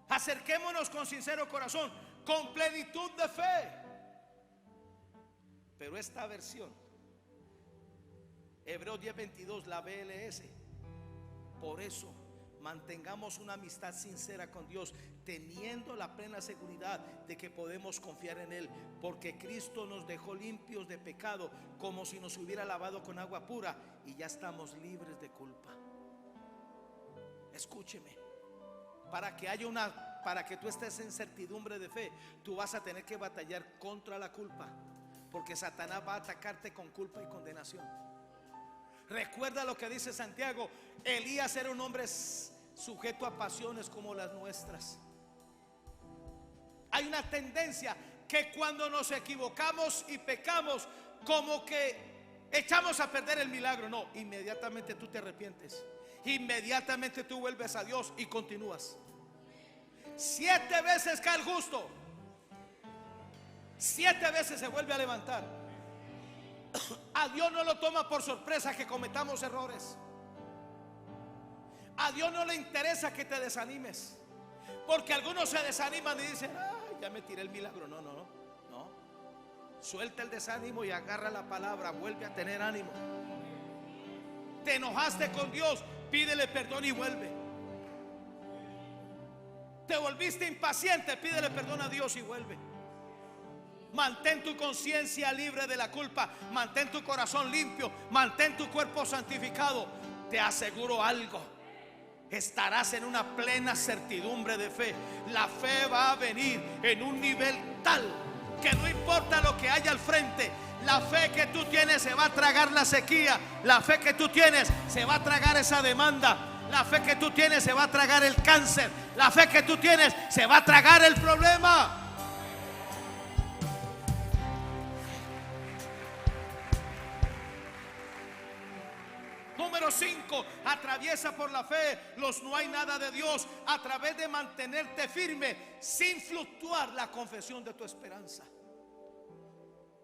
Acerquémonos con sincero corazón, con plenitud de fe. Pero esta versión, Hebreos 10:22, la BLS: por eso mantengamos una amistad sincera con Dios, teniendo la plena seguridad de que podemos confiar en Él, porque Cristo nos dejó limpios de pecado, como si nos hubiera lavado con agua pura, y ya estamos libres de culpa. Escúcheme, para que tú estés en certidumbre de fe, tú vas a tener que batallar contra la culpa, porque Satanás va a atacarte con culpa y condenación. Recuerda lo que dice Santiago: Elías era un hombre sujeto a pasiones como las nuestras. Hay una tendencia que cuando nos equivocamos y pecamos, como que echamos a perder el milagro. No, inmediatamente tú te arrepientes, inmediatamente tú vuelves a Dios y continúas. 7 veces cae el justo, 7 veces se vuelve a levantar. A Dios no lo toma por sorpresa que cometamos errores. A Dios no le interesa que te desanimes, porque algunos se desaniman y dicen: ay, ya me tiré el milagro. No, no, no, no. Suelta el desánimo y agarra la palabra. Vuelve a tener ánimo. Te enojaste con Dios, pídele perdón y vuelve. Te volviste impaciente, pídele perdón a Dios y vuelve. Mantén tu conciencia libre de la culpa. Mantén tu corazón limpio. Mantén tu cuerpo santificado. Te aseguro algo: estarás en una plena certidumbre de fe. La fe va a venir en un nivel tal que no importa lo que haya al frente. La fe que tú tienes se va a tragar la sequía. La fe que tú tienes se va a tragar esa demanda. La fe que tú tienes se va a tragar el cáncer. La fe que tú tienes se va a tragar el problema. Número 5, atraviesa por la fe los no hay nada de Dios a través de mantenerte firme sin fluctuar la confesión de tu esperanza.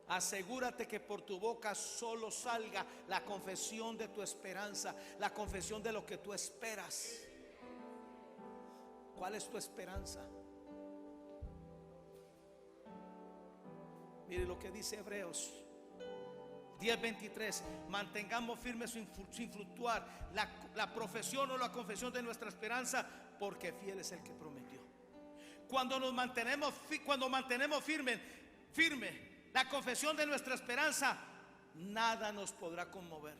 Asegúrate que por tu boca solo salga la confesión de tu esperanza, la confesión de lo que tú esperas. ¿Cuál es tu esperanza? Mire lo que dice Hebreos 10:23: mantengamos firmes sin fluctuar la profesión o la confesión de nuestra esperanza, porque fiel es el que prometió. Cuando mantenemos firme la confesión de nuestra esperanza, nada nos podrá conmover.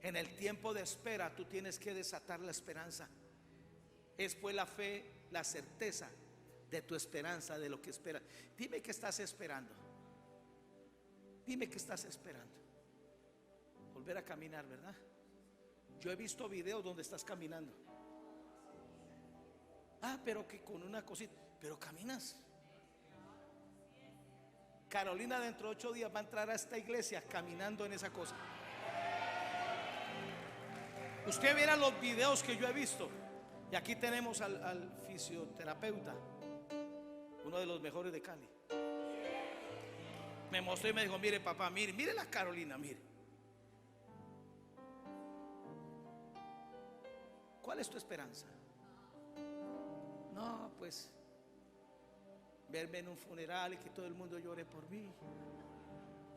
En el tiempo de espera tú tienes que desatar la esperanza. Es pues la fe, la certeza de tu esperanza, de lo que esperas. Dime qué estás esperando. Dime qué estás esperando. Volver a caminar, ¿verdad? Yo he visto videos donde estás caminando. Pero que con una cosita, pero caminas. Carolina dentro de 8 días va a entrar a esta iglesia caminando en esa cosa. Usted verá los videos que yo he visto. Y aquí tenemos al fisioterapeuta, uno de los mejores de Cali. Me mostró y me dijo: mire papá, mire la Carolina, mire. ¿Cuál es tu esperanza? No, pues verme en un funeral y que todo el mundo llore por mí.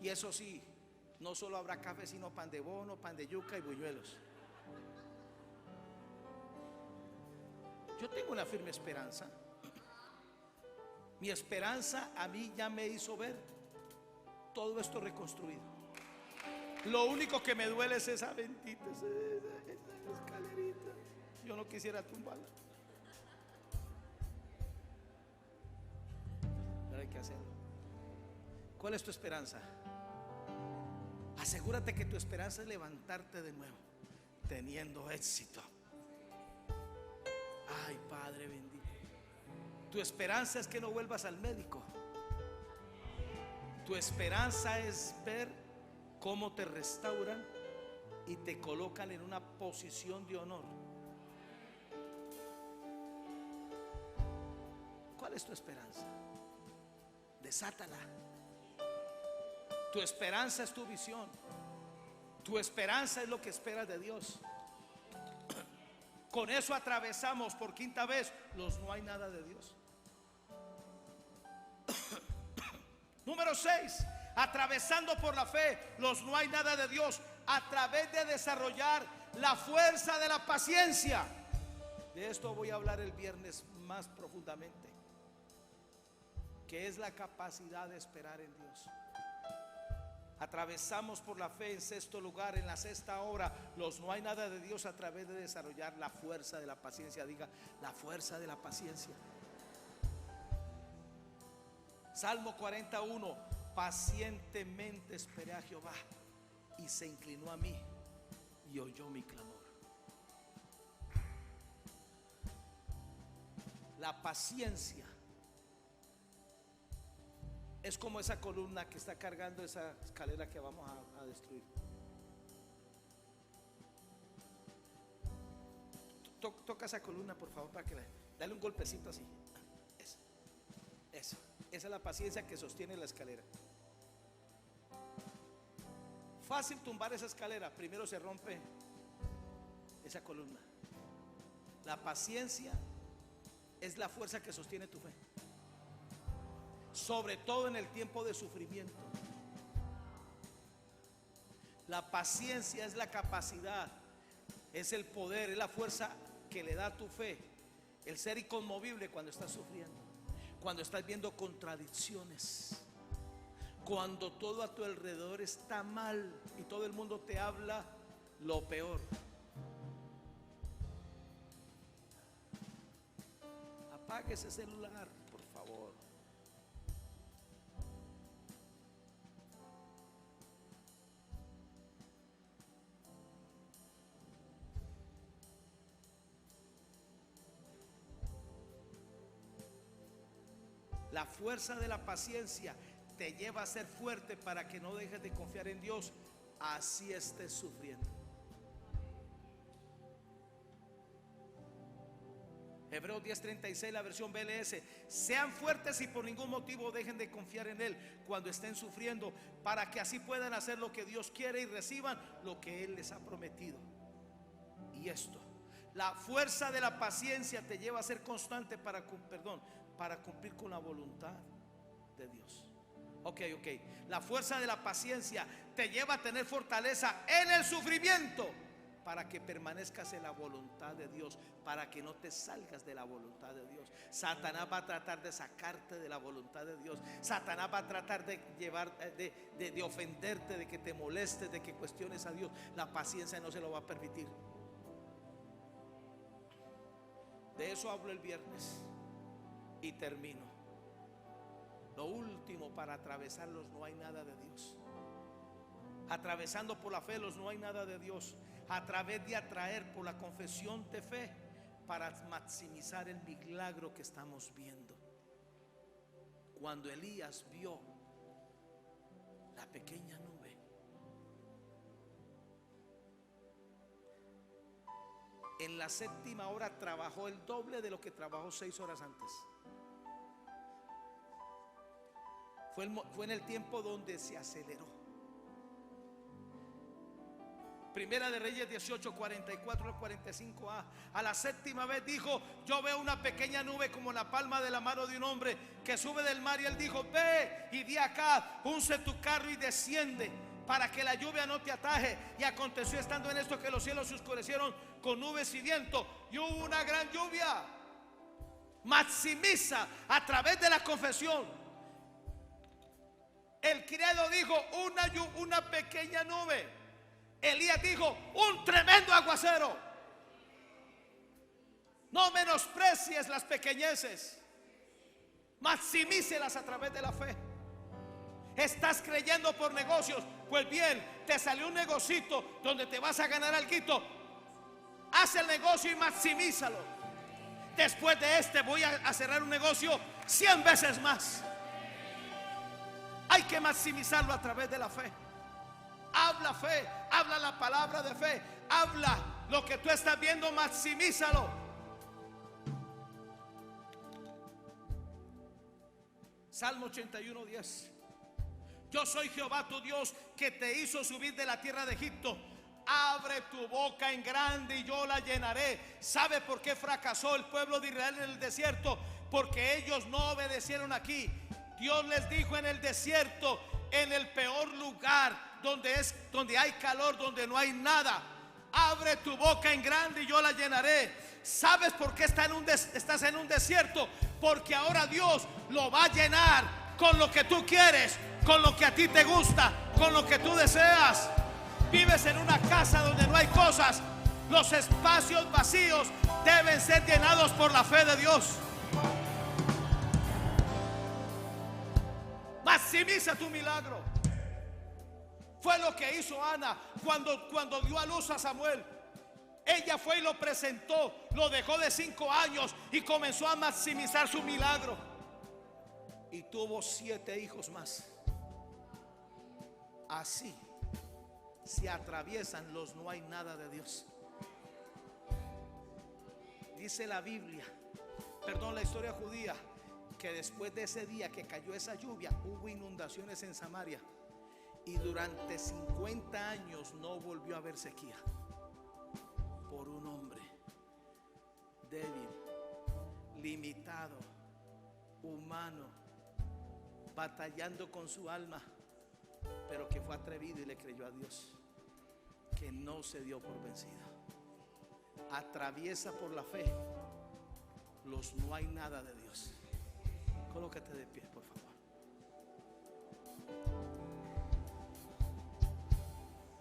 Y eso sí, no solo habrá café, sino pan de bono, pan de yuca y buñuelos. Yo tengo una firme esperanza. Mi esperanza a mí ya me hizo ver todo esto reconstruido. Lo único que me duele es esa bendita esa escalerita. Yo no quisiera tumbarla, pero hay que hacerlo. ¿Cuál es tu esperanza? Asegúrate que tu esperanza es levantarte de nuevo, teniendo éxito. Ay, Padre bendito. Tu esperanza es que no vuelvas al médico. Tu esperanza es ver cómo te restauran y te colocan en una posición de honor. ¿Cuál es tu esperanza? Desátala. Tu esperanza es tu visión. Tu esperanza es lo que esperas de Dios. Con eso atravesamos por 5ª vez los no hay nada de Dios. Número 6, atravesando por la fe los no hay nada de Dios a través de desarrollar la fuerza de la paciencia. De esto voy a hablar el viernes más profundamente, que es la capacidad de esperar en Dios. Atravesamos por la fe en 6º lugar, en la 6ª hora, los no hay nada de Dios a través de desarrollar la fuerza de la paciencia. Diga: la fuerza de la paciencia. Salmo 41: pacientemente esperé a Jehová y se inclinó a mí y oyó mi clamor. La paciencia es como esa columna que está cargando esa escalera que vamos a destruir. Toca esa columna, por favor, para que dale un golpecito así. Eso. Esa es la paciencia que sostiene la escalera. Fácil tumbar esa escalera, primero se rompe esa columna. La paciencia es la fuerza que sostiene tu fe, sobre todo en el tiempo de sufrimiento. La paciencia es la capacidad, es el poder, es la fuerza que le da a tu fe el ser inconmovible cuando estás sufriendo, cuando estás viendo contradicciones, cuando todo a tu alrededor está mal y todo el mundo te habla lo peor. Apague ese celular, por favor. La fuerza de la paciencia te lleva a ser fuerte para que no dejes de confiar en Dios, así estés sufriendo. Hebreos 10:36, la versión BLS: sean fuertes y por ningún motivo dejen de confiar en Él cuando estén sufriendo, para que así puedan hacer lo que Dios quiere y reciban lo que Él les ha prometido. Y esto, la fuerza de la paciencia te lleva a ser constante para cumplir con la voluntad de Dios. Ok. La fuerza de la paciencia te lleva a tener fortaleza en el sufrimiento, para que permanezcas en la voluntad de Dios, para que no te salgas de la voluntad de Dios. Satanás va a tratar de sacarte de la voluntad de Dios. Satanás va a tratar de de ofenderte, de que te molestes, de que cuestiones a Dios. La paciencia no se lo va a permitir. De eso hablo el viernes y termino. Lo último, para atravesarlos no hay nada de Dios. Atravesando por la fe los no hay nada de Dios. A través de atraer por la confesión de fe, para maximizar el milagro que estamos viendo. Cuando Elías vio la pequeña nube, en la séptima hora trabajó el doble de lo que trabajó 6 horas antes. Fue en el tiempo donde se aceleró. Primera de Reyes 18, 44 al 45a. A la séptima vez dijo: yo veo una pequeña nube como la palma de la mano de un hombre que sube del mar. Y él dijo: ve y di acá, unce tu carro y desciende, para que la lluvia no te ataje. Y aconteció estando en esto que los cielos se oscurecieron con nubes y viento, y hubo una gran lluvia. Maximiza a través de la confesión. El criado dijo: una pequeña nube. Elías dijo: un tremendo aguacero. No menosprecies las pequeñeces, maximícelas a través de la fe. Estás creyendo por negocios, pues bien, te salió un negocito donde te vas a ganar alguito. Haz el negocio y maximízalo. Después de este voy a cerrar un negocio 100 veces más. Hay que maximizarlo a través de la fe. Habla fe, habla la palabra de fe, habla lo que tú estás viendo, maximízalo. Salmo 81:10. Yo soy Jehová tu Dios, que te hizo subir de la tierra de Egipto. Abre tu boca en grande y yo la llenaré. ¿Sabe por qué fracasó el pueblo de Israel en el desierto? Porque ellos no obedecieron aquí. Dios les dijo en el desierto, en el peor lugar, donde hay calor, donde no hay nada: abre tu boca en grande y yo la llenaré. ¿Sabes por qué estás en un desierto? Porque ahora Dios lo va a llenar con lo que tú quieres, con lo que a ti te gusta, con lo que tú deseas. Vives en una casa donde no hay cosas. Los espacios vacíos deben ser llenados por la fe de Dios. Maximiza tu milagro. Fue lo que hizo Ana cuando dio a luz a Samuel. Ella fue y lo presentó, lo dejó de 5 años y comenzó a maximizar su milagro. Y tuvo 7 hijos más. Así se atraviesan los no hay nada de Dios. Dice la Biblia, la historia judía, que después de ese día que cayó esa lluvia, hubo inundaciones en Samaria. Y durante 50 años no volvió a haber sequía por un hombre débil, limitado, humano, batallando con su alma, pero que fue atrevido y le creyó a Dios, que no se dio por vencido. Atraviesa por la fe los no hay nada de Dios. Colócate de pie, por favor.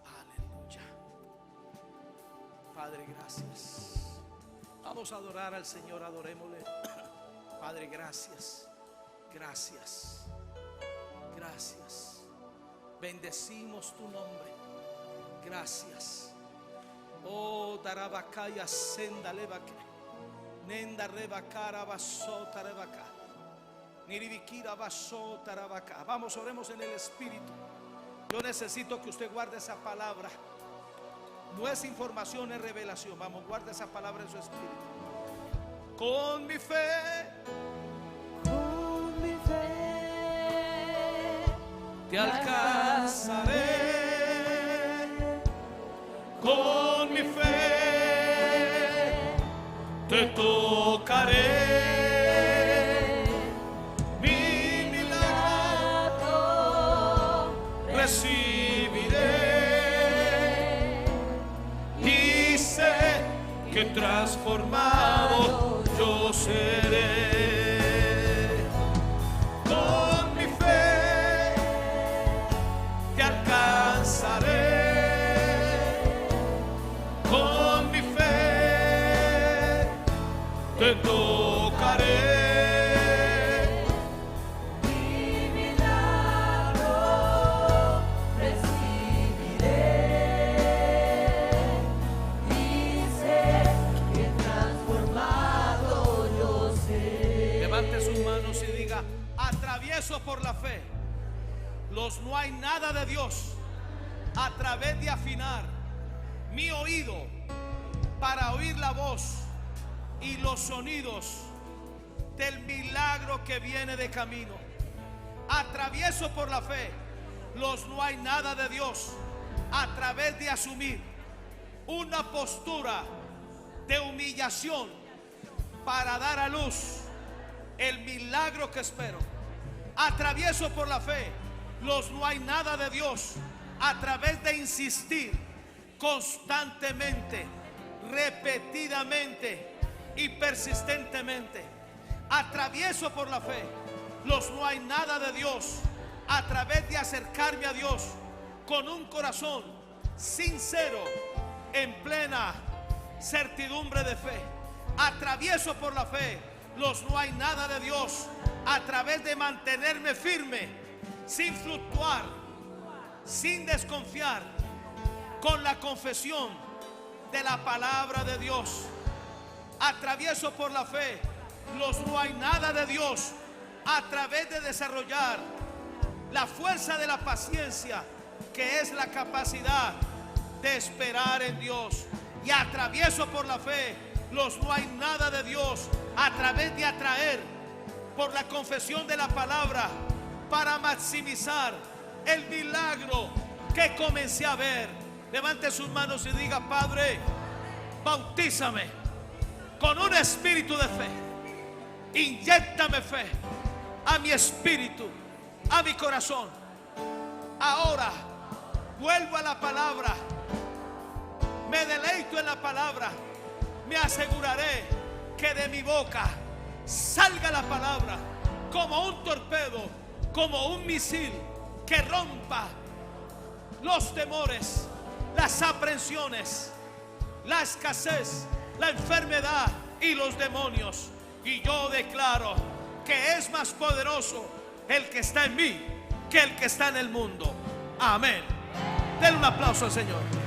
Aleluya. Padre, gracias. Vamos a adorar al Señor, adorémosle. Padre, gracias. Gracias. Gracias. Bendecimos tu nombre. Gracias. Oh, darabakaya senda levake. Nenda rebakara basota rebaka. Niribikira basota rebaka. Vamos, oremos en el Espíritu. Yo necesito que usted guarde esa palabra. No es información, es revelación. Vamos, guarde esa palabra en su espíritu. Con mi fe, te alcanzaré. Con mi fe te tocaré. Mi milagro recibiré. Y sé que transformado yo seré. Con mi fe te alcanzaré. Con mi fe te tocaré. Mi milagro recibiré. Dice que transformado yo seré. Levante sus manos y diga: atravieso por la fe los no hay nada de Dios, a través de afinar mi oído para oír la voz y los sonidos del milagro que viene de camino. Atravieso por la fe los no hay nada de Dios, a través de asumir una postura de humillación para dar a luz el milagro que espero. Atravieso por la fe los no hay nada de Dios, a través de insistir constantemente, repetidamente y persistentemente. Atravieso por la fe los no hay nada de Dios, a través de acercarme a Dios con un corazón sincero, en plena certidumbre de fe. Atravieso por la fe los no hay nada de Dios, a través de mantenerme firme, sin fluctuar, sin desconfiar, con la confesión de la palabra de Dios. Atravieso por la fe los no hay nada de Dios, a través de desarrollar la fuerza de la paciencia, que es la capacidad de esperar en Dios. Y atravieso por la fe los no hay nada de Dios, a través de atraer por la confesión de la palabra, para maximizar el milagro que comencé a ver. Levante sus manos y diga: Padre, bautízame con un espíritu de fe. Inyéctame fe a mi espíritu, a mi corazón. Ahora vuelvo a la palabra, me deleito en la palabra. Me aseguraré que de mi boca salga la palabra como un torpedo, como un misil que rompa los temores, las aprensiones, la escasez, la enfermedad y los demonios. Y yo declaro que es más poderoso el que está en mí que el que está en el mundo. Amén. Denle un aplauso al Señor.